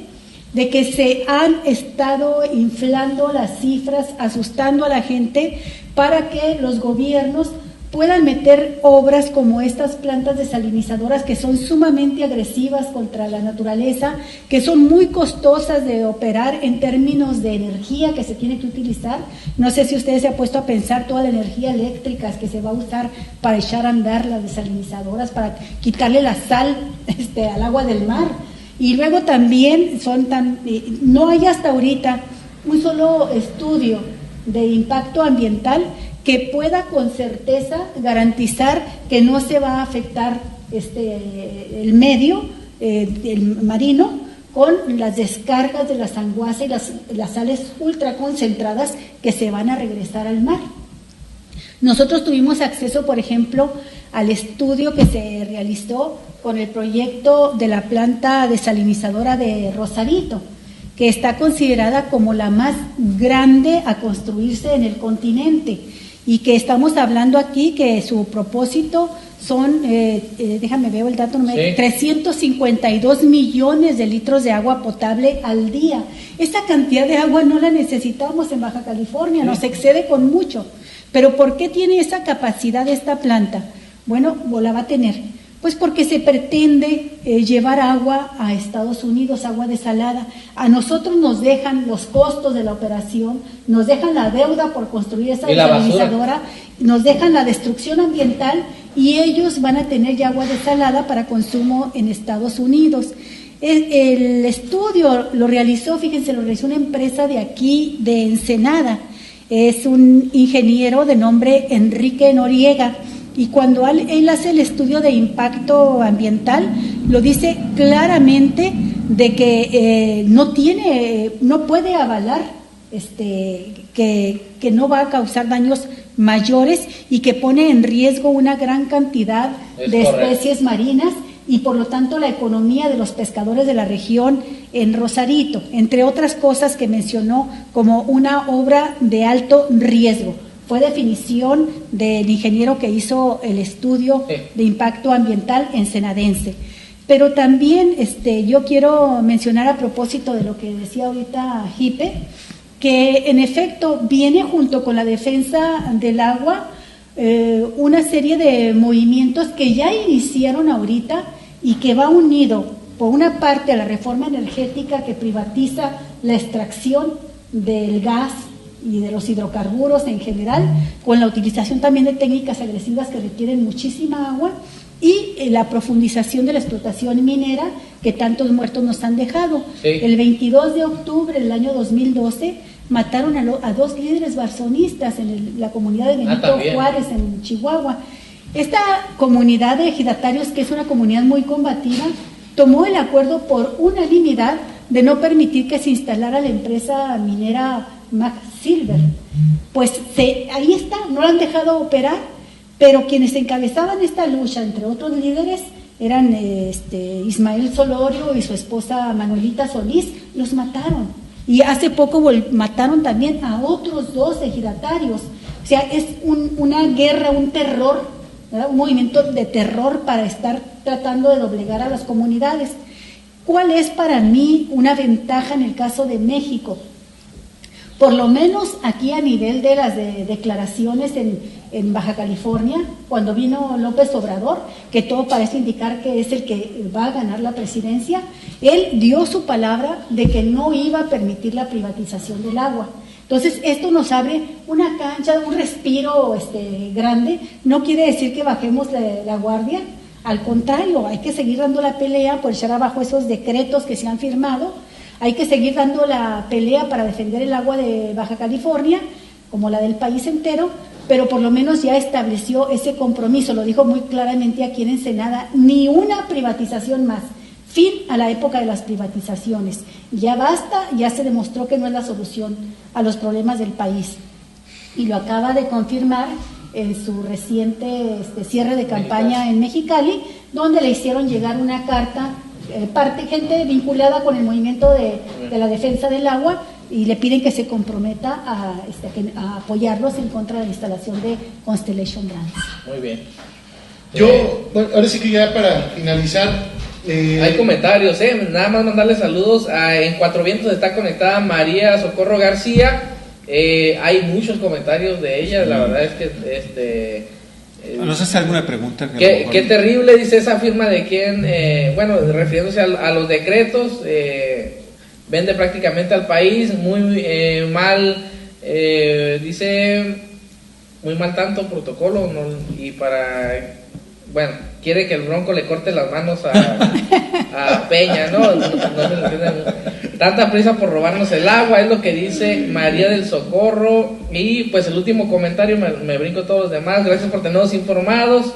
de que se han estado inflando las cifras, asustando a la gente para que los gobiernos puedan meter obras como estas plantas desalinizadoras, que son sumamente agresivas contra la naturaleza, que son muy costosas de operar en términos de energía que se tiene que utilizar. No sé si ustedes se han puesto a pensar toda la energía eléctrica que se va a usar para echar a andar las desalinizadoras, para quitarle la sal al agua del mar. Y luego también no hay hasta ahorita un solo estudio de impacto ambiental que pueda con certeza garantizar que no se va a afectar el medio el marino con las descargas de la sanguaza y las sales ultraconcentradas que se van a regresar al mar. Nosotros tuvimos acceso, por ejemplo, al estudio que se realizó con el proyecto de la planta desalinizadora de Rosarito, que está considerada como la más grande a construirse en el continente, y que estamos hablando aquí que su propósito son, déjame ver el dato, 352 millones de litros de agua potable al día. Esta cantidad de agua no la necesitamos en Baja California, nos excede con mucho. Pero ¿por qué tiene esa capacidad esta planta? Bueno, la va a tener. Pues porque se pretende llevar agua a Estados Unidos, agua desalada. A nosotros nos dejan los costos de la operación, nos dejan la deuda por construir esa desalinizadora, nos dejan la destrucción ambiental, y ellos van a tener ya agua desalada para consumo en Estados Unidos. El estudio lo realizó una empresa de aquí, de Ensenada. Es un ingeniero de nombre Enrique Noriega. Y cuando él hace el estudio de impacto ambiental, lo dice claramente de que no puede avalar que no va a causar daños mayores, y que pone en riesgo una gran cantidad de especies marinas, y por lo tanto la economía de los pescadores de la región en Rosarito, entre otras cosas que mencionó como una obra de alto riesgo. Fue definición del ingeniero que hizo el estudio de impacto ambiental ensenadense. Pero también yo quiero mencionar, a propósito de lo que decía ahorita Jipe, que en efecto viene junto con la defensa del agua una serie de movimientos que ya iniciaron ahorita, y que va unido por una parte a la reforma energética que privatiza la extracción del gas y de los hidrocarburos en general, con la utilización también de técnicas agresivas que requieren muchísima agua, y la profundización de la explotación minera que tantos muertos nos han dejado. El 22 de octubre del año 2012 mataron a 2 líderes barzonistas en la comunidad de Benito Juárez, en Chihuahua. Esta comunidad de ejidatarios, que es una comunidad muy combativa, tomó el acuerdo por unanimidad de no permitir que se instalara la empresa minera Mac Silver. Pues ahí está, no la han dejado operar, pero quienes encabezaban esta lucha, entre otros líderes, eran Ismael Solorio y su esposa Manuelita Solís. Los mataron, y hace poco mataron también a otros 2 ejidatarios. O sea, es una guerra, un terror, ¿verdad? Un movimiento de terror para estar tratando de doblegar a las comunidades. ¿Cuál es para mí una ventaja en el caso de México? Por lo menos aquí a nivel de las declaraciones en Baja California, cuando vino López Obrador, que todo parece indicar que es el que va a ganar la presidencia, él dio su palabra de que no iba a permitir la privatización del agua. Entonces, esto nos abre una cancha, un respiro grande. No quiere decir que bajemos la guardia, al contrario, hay que seguir dando la pelea por echar abajo esos decretos que se han firmado. Hay que seguir dando la pelea para defender el agua de Baja California, como la del país entero, pero por lo menos ya estableció ese compromiso, lo dijo muy claramente aquí en Ensenada, ni una privatización más, fin a la época de las privatizaciones. Ya basta, ya se demostró que no es la solución a los problemas del país. Y lo acaba de confirmar en su reciente cierre de campaña en Mexicali, donde le hicieron llegar una carta, gente vinculada con el movimiento de la defensa del agua, y le piden que se comprometa a apoyarlos en contra de la instalación de Constellation Brands. Muy bien. Bueno, ahora sí que ya para finalizar... Hay comentarios, nada más mandarle saludos. En Cuatro Vientos está conectada María Socorro García. Hay muchos comentarios de ella, la verdad es que... ¿Nos hace alguna pregunta? Qué terrible, dice esa firma de quien, refiriéndose a los decretos, vende prácticamente al país, muy mal, dice, muy mal tanto protocolo, y quiere que el Bronco le corte las manos a Peña, ¿no? No se le entiende. Tanta prisa por robarnos el agua, es lo que dice María del Socorro. Y pues el último comentario, me brinco todos los demás, gracias por tenernos informados.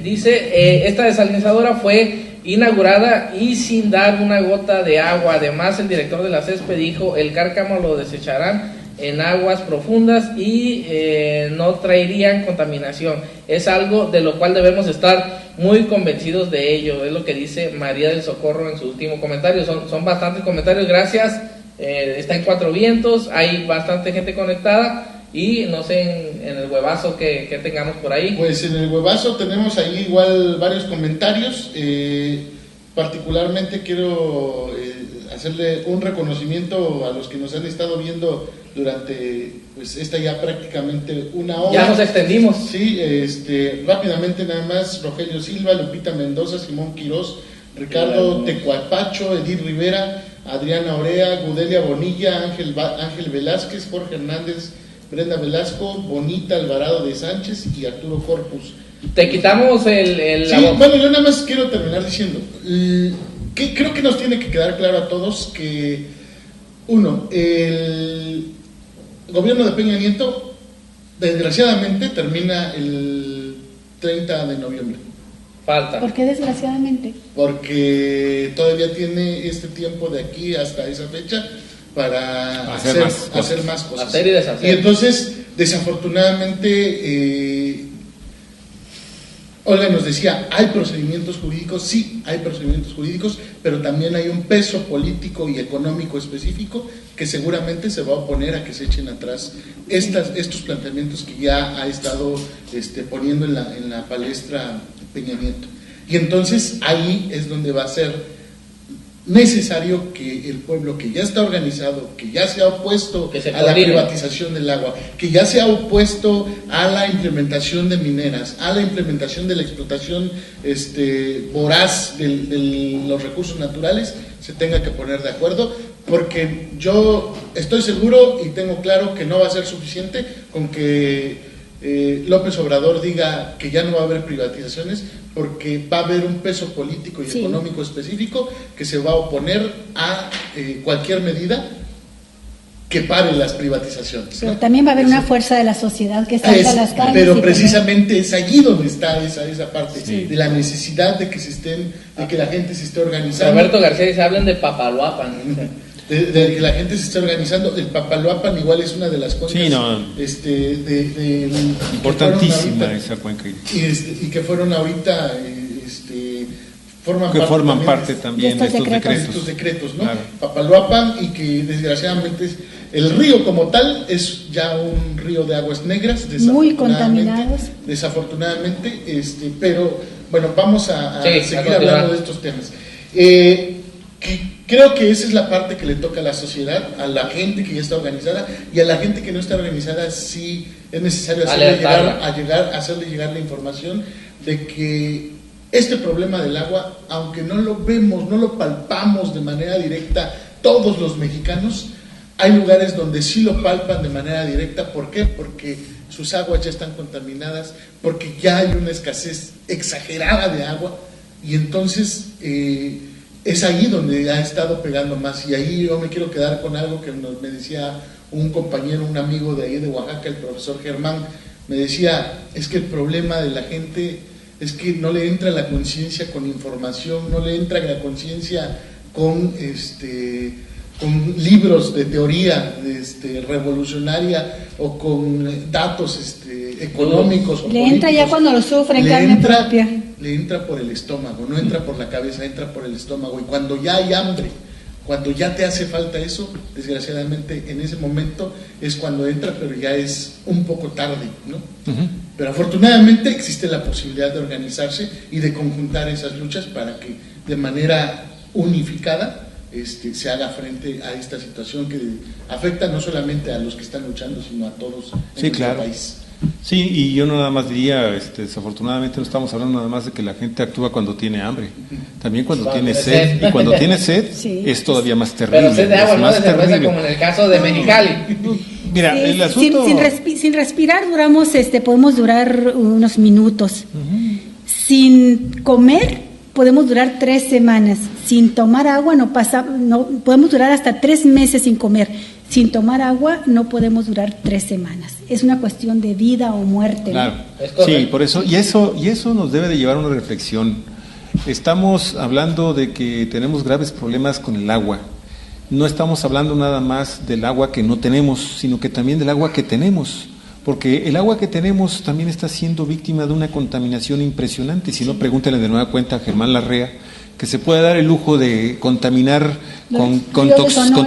Dice, esta desalinizadora fue inaugurada y sin dar una gota de agua. Además, el director de la CESPE dijo, el cárcamo lo desecharán en aguas profundas y no traerían contaminación. Es algo de lo cual debemos estar muy convencidos de ello, es lo que dice María del Socorro en su último comentario. Son bastantes comentarios, gracias. Está en Cuatro Vientos, hay bastante gente conectada, y no sé en el huevazo que tengamos por ahí. Pues en el huevazo tenemos ahí igual varios comentarios. Particularmente quiero hacerle un reconocimiento a los que nos han estado viendo durante pues esta ya prácticamente una hora. Ya nos extendimos. Sí, rápidamente nada más: Rogelio Silva, Lupita Mendoza, Simón Quirós, Ricardo Tecuapacho, Edith Rivera, Adriana Orea, Gudelia Bonilla, Ángel Velázquez, Jorge Hernández, Brenda Velasco, Bonita Alvarado de Sánchez y Arturo Corpus. Te quitamos Sí, bueno, yo nada más quiero terminar diciendo que creo que nos tiene que quedar claro a todos que, uno, el gobierno de Peña Nieto desgraciadamente termina el 30 de noviembre. Falta. ¿Por qué desgraciadamente? Porque todavía tiene este tiempo de aquí hasta esa fecha para hacer más cosas. Hacer y deshacer. Y entonces, desafortunadamente, Olga nos decía, ¿hay procedimientos jurídicos? Sí, hay procedimientos jurídicos, pero también hay un peso político y económico específico que seguramente se va a oponer a que se echen atrás estos planteamientos que ya ha estado poniendo en la palestra Peña Nieto. Y entonces ahí es donde va a ser necesario que el pueblo que ya está organizado, que ya se ha opuesto a la privatización del agua, que ya se ha opuesto a la implementación de mineras, a la implementación de la explotación voraz de los recursos naturales, se tenga que poner de acuerdo, porque yo estoy seguro y tengo claro que no va a ser suficiente con que López Obrador diga que ya no va a haber privatizaciones, porque va a haber un peso político y económico específico que se va a oponer a cualquier medida que pare las privatizaciones. Pero también va a haber una fuerza de la sociedad que salga a las calles. Pero precisamente es allí donde está esa parte de la necesidad de que la gente se esté organizando. Roberto García dice, hablen de Papaloapan. De que la gente se esté organizando. El Papaloapan igual es una de las cuencas importantísima esa cuenca, y que fueron ahorita forman parte también de estos decretos, ¿no? Claro. Papaloapan, y que desgraciadamente el río como tal es ya un río de aguas negras, muy contaminados, desafortunadamente, pero bueno, vamos a seguir hablando de estos temas. Creo que esa es la parte que le toca a la sociedad, a la gente que ya está organizada, y a la gente que no está organizada sí es necesario hacerle llegar la información de que este problema del agua, aunque no lo vemos, no lo palpamos de manera directa todos los mexicanos, hay lugares donde sí lo palpan de manera directa. ¿Por qué? Porque sus aguas ya están contaminadas, porque ya hay una escasez exagerada de agua, y entonces es ahí donde ha estado pegando más. Y ahí yo me quiero quedar con algo que me decía un compañero, un amigo de ahí de Oaxaca, el profesor Germán. Me decía, es que el problema de la gente es que no le entra la conciencia con información, no le entra la conciencia con libros de teoría revolucionaria o con datos económicos. Le entra ya cuando lo sufre en carne propia. Le entra por el estómago, no entra por la cabeza, entra por el estómago. Y cuando ya hay hambre, cuando ya te hace falta eso, desgraciadamente en ese momento es cuando entra, pero ya es un poco tarde, ¿no? Uh-huh. Pero afortunadamente existe la posibilidad de organizarse y de conjuntar esas luchas para que de manera unificada se haga frente a esta situación que afecta no solamente a los que están luchando, sino a todos en nuestro país. Sí, y yo no nada más diría, desafortunadamente no estamos hablando nada más de que la gente actúa cuando tiene hambre, también cuando tiene sed, y cuando tiene sed sí, es todavía más terrible. Pero sed de agua, no de cerveza, como en el caso de Mexicali. Mira, sí, el asunto... sin respirar podemos durar unos minutos. Uh-huh. Sin comer podemos durar 3 semanas. Sin tomar agua podemos durar hasta 3 meses sin comer. Sin tomar agua no podemos durar 3 semanas. Es una cuestión de vida o muerte. Claro, ¿no? Sí, por eso, y eso nos debe de llevar a una reflexión. Estamos hablando de que tenemos graves problemas con el agua. No estamos hablando nada más del agua que no tenemos, sino que también del agua que tenemos. Porque el agua que tenemos también está siendo víctima de una contaminación impresionante. Si no, pregúntale de nueva cuenta a Germán Larrea, que se puede dar el lujo de contaminar con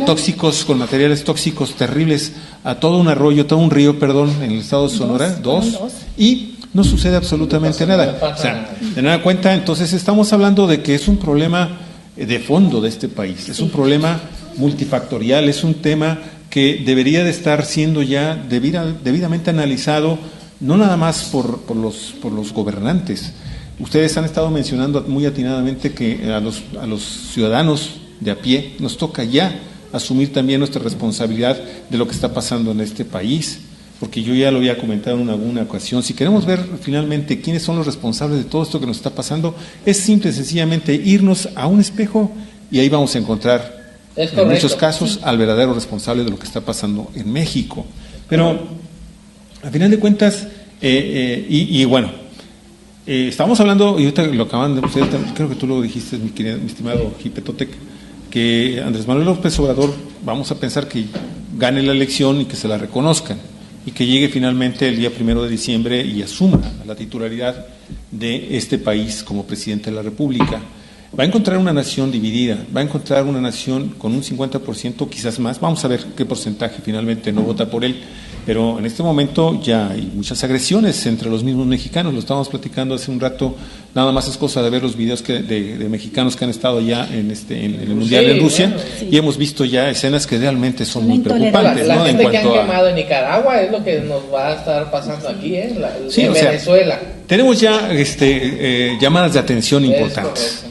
tóxicos, con materiales tóxicos terribles a todo un arroyo, todo un río, en el estado de Sonora, dos, y no sucede absolutamente nada. O sea, de nueva cuenta, entonces estamos hablando de que es un problema de fondo de este país, es un problema multifactorial, es un tema que debería de estar siendo ya debidamente analizado, no nada más por los gobernantes. Ustedes han estado mencionando muy atinadamente que a los ciudadanos de a pie nos toca ya asumir también nuestra responsabilidad de lo que está pasando en este país, porque yo ya lo había comentado en alguna ocasión. Si queremos ver finalmente quiénes son los responsables de todo esto que nos está pasando, es simple y sencillamente irnos a un espejo y ahí vamos a encontrar en muchos casos al verdadero responsable de lo que está pasando en México. Pero a final de cuentas, estamos hablando, y ahorita lo acaban de ustedes, creo que tú lo dijiste, mi estimado Jipetotec, que Andrés Manuel López Obrador, vamos a pensar que gane la elección y que se la reconozcan, y que llegue finalmente el día 1 de diciembre y asuma la titularidad de este país como presidente de la República. Va a encontrar una nación dividida, va a encontrar una nación con un 50%, quizás más, vamos a ver qué porcentaje finalmente no vota por él, pero en este momento ya hay muchas agresiones entre los mismos mexicanos, lo estábamos platicando hace un rato, nada más es cosa de ver los videos de mexicanos que han estado ya en el Mundial en Rusia, y hemos visto ya escenas que realmente son muy preocupantes. La gente que han quemado en Nicaragua es lo que nos va a estar pasando aquí, en Venezuela. Tenemos ya llamadas de atención importantes.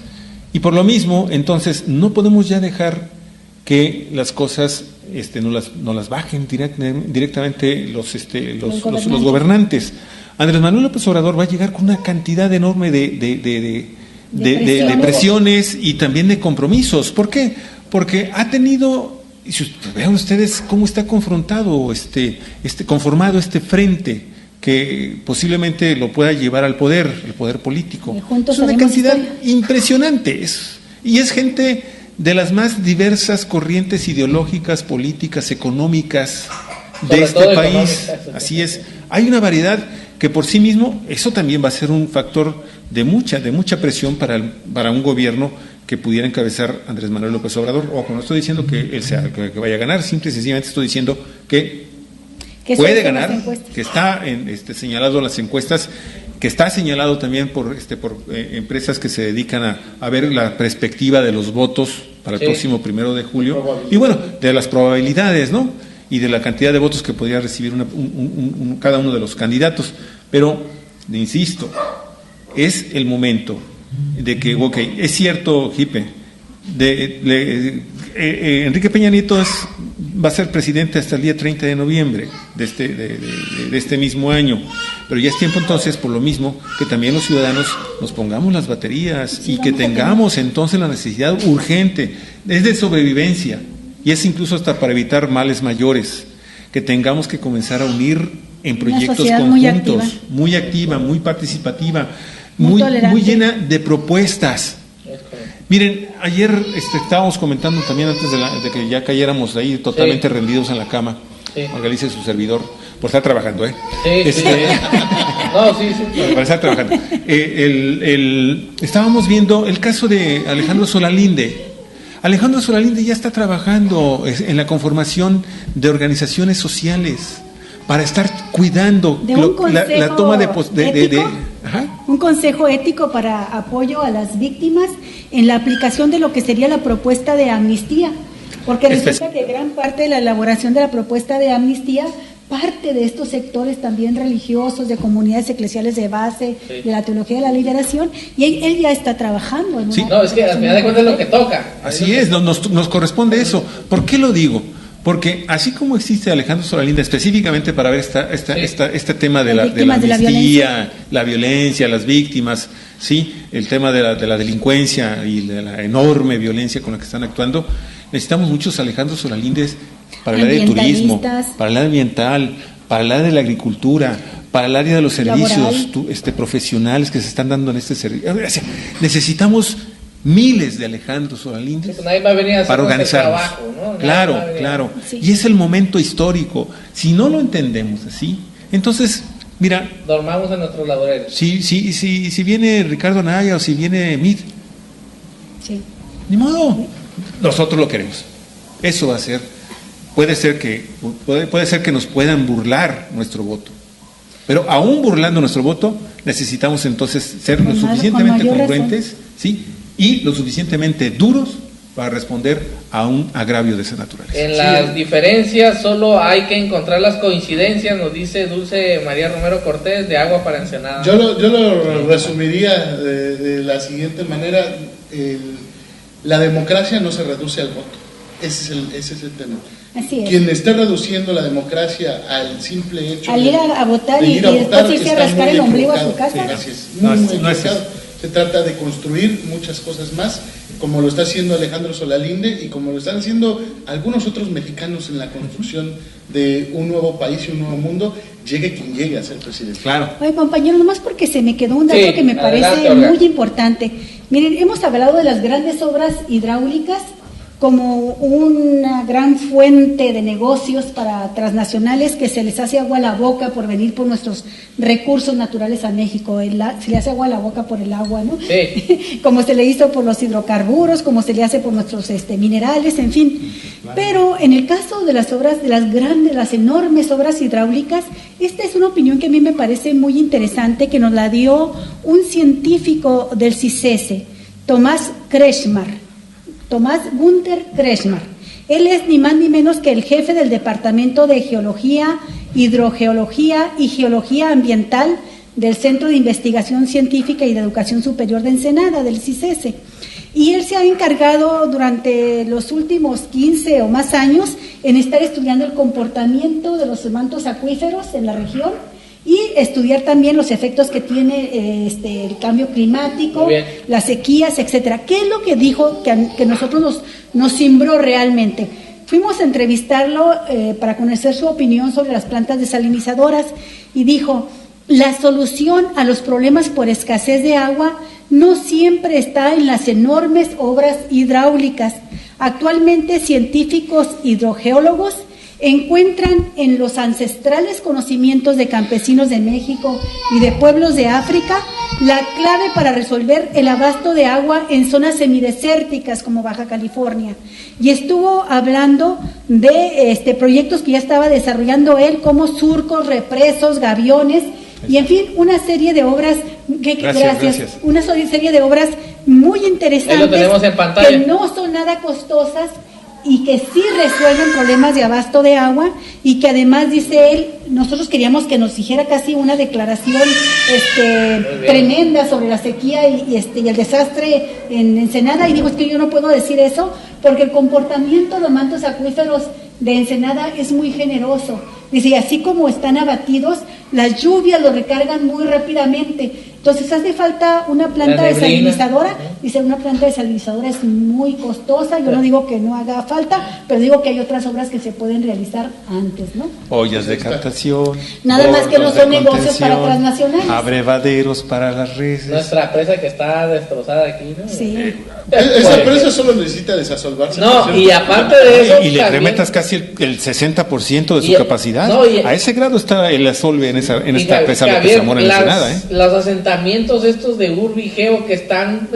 Y por lo mismo, entonces, no podemos ya dejar que las cosas no las bajen directamente los gobernantes. Andrés Manuel López Obrador va a llegar con una cantidad enorme de presiones y también de compromisos. ¿Por qué? Porque ha tenido, vean ustedes cómo está conformado este frente que posiblemente lo pueda llevar al poder, el poder político. Es una cantidad impresionante, y es gente de las más diversas corrientes ideológicas, políticas, económicas de este país. Así es, hay una variedad que por sí mismo, eso también va a ser un factor de mucha presión para un gobierno que pudiera encabezar Andrés Manuel López Obrador. Ojo, no estoy diciendo que él sea que vaya a ganar, simple y sencillamente estoy diciendo que puede ganar, que está señalado en las encuestas, que está señalado también por empresas que se dedican a ver la perspectiva de los votos para el próximo 1 de julio, y bueno, de las probabilidades, ¿no? Y de la cantidad de votos que podría recibir cada uno de los candidatos. Pero, insisto, es el momento de que, es cierto, Jipe, Enrique Peña Nieto va a ser presidente hasta el día 30 de noviembre de este mismo año, pero ya es tiempo entonces, por lo mismo, que también los ciudadanos nos pongamos las baterías y que tengamos entonces la necesidad urgente, es de sobrevivencia, y es incluso hasta para evitar males mayores, que tengamos que comenzar a unir en proyectos conjuntos, muy activa, muy participativa, muy llena de propuestas. Miren, ayer estábamos comentando también, antes de que ya cayéramos ahí totalmente rendidos en la cama, Margarita y su servidor, por estar trabajando, por estar trabajando. Estábamos viendo el caso de Alejandro Solalinde. Alejandro Solalinde ya está trabajando en la conformación de organizaciones sociales para estar cuidando la toma de un consejo ético para apoyo a las víctimas en la aplicación de lo que sería la propuesta de amnistía, porque resulta que gran parte de la elaboración de la propuesta de amnistía parte de estos sectores también religiosos, de comunidades eclesiales de base, de la teología de la liberación, y él ya está trabajando. Es que al final de cuentas es lo que toca. Así es, nos corresponde eso. ¿Por qué lo digo? Porque así como existe Alejandro Solalinde específicamente para ver este tema de la amnistía, la violencia, las víctimas, el tema de la delincuencia y de la enorme violencia con la que están actuando, necesitamos muchos Alejandro Solalindes para el área de turismo, para el área ambiental, para el área de la agricultura, para el área de los servicios profesionales que se están dando en este servicio. Necesitamos miles de Alejandro Solalindes para organizarnos. ¿No? Claro. Sí. Y es el momento histórico. Si no lo entendemos así, entonces, mira, dormamos en nuestros laureles. Si viene Ricardo Anaya o si viene Mid, ni modo, nosotros lo queremos. Eso va a ser. Puede ser que nos puedan burlar nuestro voto, pero aún burlando nuestro voto, necesitamos entonces ser lo suficientemente congruentes, y lo suficientemente duros para responder a un agravio de esa naturaleza. En las diferencias solo hay que encontrar las coincidencias, nos dice Dulce María Romero Cortés, de Agua para Ensenada. Yo lo resumiría de la siguiente manera: la democracia no se reduce al voto. Ese es el tema. Así es. Quien esté reduciendo la democracia al simple hecho al ir a votar y después irse a rascar el ombligo a su casa. Muy equivocado. Se trata de construir muchas cosas más, como lo está haciendo Alejandro Solalinde y como lo están haciendo algunos otros mexicanos en la construcción de un nuevo país y un nuevo mundo, llegue quien llegue a ser presidente. Claro. Oye, compañero, nomás porque se me quedó un dato que me parece muy importante. Miren, hemos hablado de las grandes obras hidráulicas como una gran fuente de negocios para transnacionales que se les hace agua a la boca por venir por nuestros recursos naturales a México. Se le hace agua a la boca por el agua, ¿no? Sí. Como se le hizo por los hidrocarburos, como se le hace por nuestros minerales, en fin. Pero en el caso de las obras, de las enormes obras hidráulicas, esta es una opinión que a mí me parece muy interesante, que nos la dio un científico del CICESE, Tomás Günther Kretschmar. Él es ni más ni menos que el jefe del Departamento de Geología, Hidrogeología y Geología Ambiental del Centro de Investigación Científica y de Educación Superior de Ensenada, del CICESE. Y él se ha encargado durante los últimos 15 o más años en estar estudiando el comportamiento de los mantos acuíferos en la región y estudiar también los efectos que tiene el cambio climático, las sequías, etcétera. ¿Qué es lo que dijo que nosotros nos cimbró realmente? Fuimos a entrevistarlo para conocer su opinión sobre las plantas desalinizadoras y dijo: la solución a los problemas por escasez de agua no siempre está en las enormes obras hidráulicas. Actualmente, científicos hidrogeólogos encuentran en los ancestrales conocimientos de campesinos de México y de pueblos de África la clave para resolver el abasto de agua en zonas semidesérticas como Baja California. Y estuvo hablando de proyectos que ya estaba desarrollando él, como surcos, represos, gaviones, Y en fin, una serie de obras, gracias. Una serie de obras muy interesantes. Ahí lo tenemos en pantalla. Que no son nada costosas y que sí resuelven problemas de abasto de agua, y que además, dice él, nosotros queríamos que nos dijera casi una declaración tremenda sobre la sequía y el desastre en Ensenada, y digo, es que yo no puedo decir eso porque el comportamiento de los mantos acuíferos de Ensenada es muy generoso. Dice, así como están abatidos, las lluvias los recargan muy rápidamente. Entonces hace falta una planta desalinizadora. Dice, una planta desalinizadora es muy costosa. Yo no digo que no haga falta, pero digo que hay otras obras que se pueden realizar antes, ¿no? Ollas de captación. Nada más que no son negocios para transnacionales. Abrevaderos para las reses. Nuestra presa que está destrozada aquí, ¿no? Sí. Esa presa solo necesita desasolvarse. No, y aparte de eso... Y le remetas casi el 60% de su capacidad. No, a ese grado está el asolve en esta presa López Zamora en Ensenada, ¿eh? Los asentamientos estos de Urbigeo que están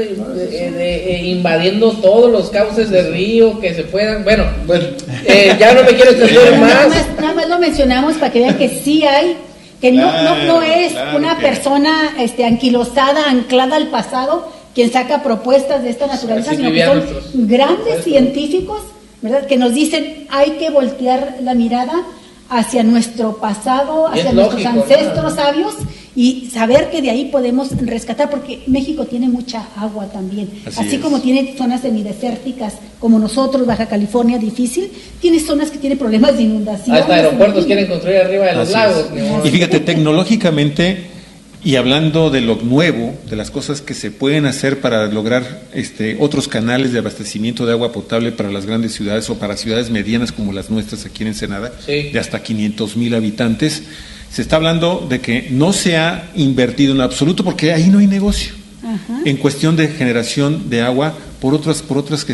invadiendo todos los cauces del río que se puedan... Bueno. Ya no me quiero extender más. Nada más lo mencionamos para que vean que sí hay, que no es una persona anquilosada, anclada al pasado, quien saca propuestas de esta naturaleza, sino que son grandes científicos, ¿verdad?, que nos dicen hay que voltear la mirada hacia nuestro pasado, hacia nuestros ancestros sabios, y saber que de ahí podemos rescatar, porque México tiene mucha agua también, así como tiene zonas semidesérticas como nosotros, Baja California difícil, tiene zonas que tienen problemas de inundación. Hasta aeropuertos quieren construir arriba de los lagos. Y fíjate, tecnológicamente, y hablando de lo nuevo, de las cosas que se pueden hacer para lograr otros canales de abastecimiento de agua potable para las grandes ciudades o para ciudades medianas como las nuestras aquí en Ensenada, de hasta 500,000 habitantes, se está hablando de que no se ha invertido en absoluto porque ahí no hay negocio. Ajá. En cuestión de generación de agua por otras formas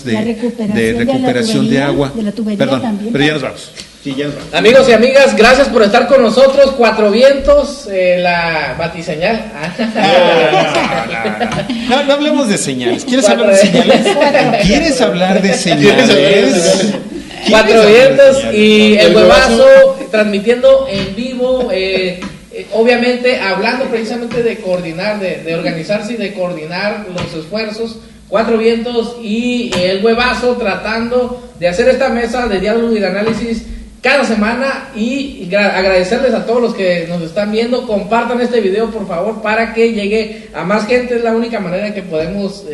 de recuperación de agua. De la tubería. Perdón, también, pero ya nos vamos. Sí, ya nos vamos. Amigos y amigas, gracias por estar con nosotros. Cuatro Vientos, la batiseñal. No hablemos de señales. ¿Quieres hablar de señales? ¿Quieres hablar de señales? Cuatro Vientos y el Huevazo transmitiendo en vivo, obviamente hablando precisamente de coordinar, de organizarse y de coordinar los esfuerzos. Cuatro Vientos y el Huevazo tratando de hacer esta mesa de diálogo y de análisis cada semana, y agradecerles a todos los que nos están viendo. Compartan este video por favor para que llegue a más gente. Es la única manera que podemos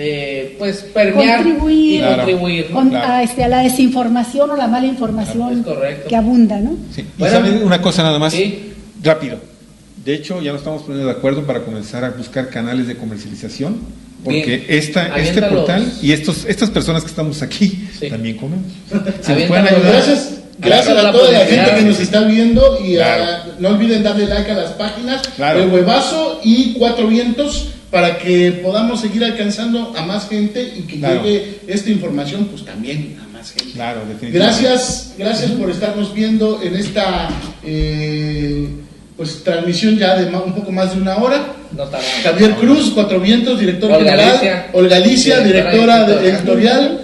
permear y contribuir, ¿no? A la desinformación o la mala información que abunda, ¿no? Sí. Bueno, ¿y saben una cosa nada más? Sí. Rápido. De hecho, ya nos estamos poniendo de acuerdo para comenzar a buscar canales de comercialización, porque este portal y estas personas que estamos aquí también comemos. Si nos pueden ayudar. Gracias a toda la gente que nos está viendo, y no olviden darle like a las páginas El Huevazo y Cuatro Vientos, para que podamos seguir alcanzando a más gente y que llegue esta información pues también a más gente. Claro, definitivamente. Gracias por estarnos viendo en esta transmisión ya de un poco más de una hora. Javier Cruz, Cuatro Vientos, director general. Olga Alicia, directora editorial.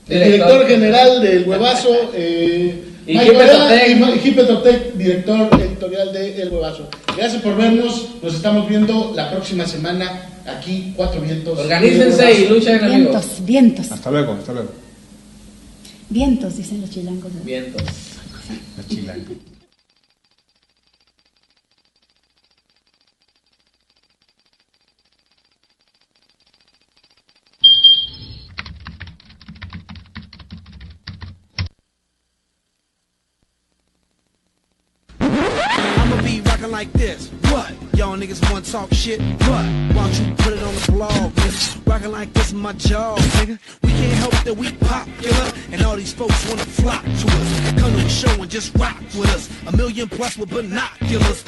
Director general del Huevazo, y Jipe Totec, director editorial de El Huevazo. Gracias por vernos, nos estamos viendo la próxima semana aquí, Cuatro Vientos. Organícense y luchen, amigos. Vientos. Hasta luego. Vientos, dicen los chilangos. Vientos. Los chilangos. Like this, what? Y'all niggas wanna talk shit, what? Why don't you put it on the blog, nigga? Rockin' like this is my job, nigga. We can't help that we popular, and all these folks wanna flock to us. Come to a show and just rock with us. 1 million plus with binoculars.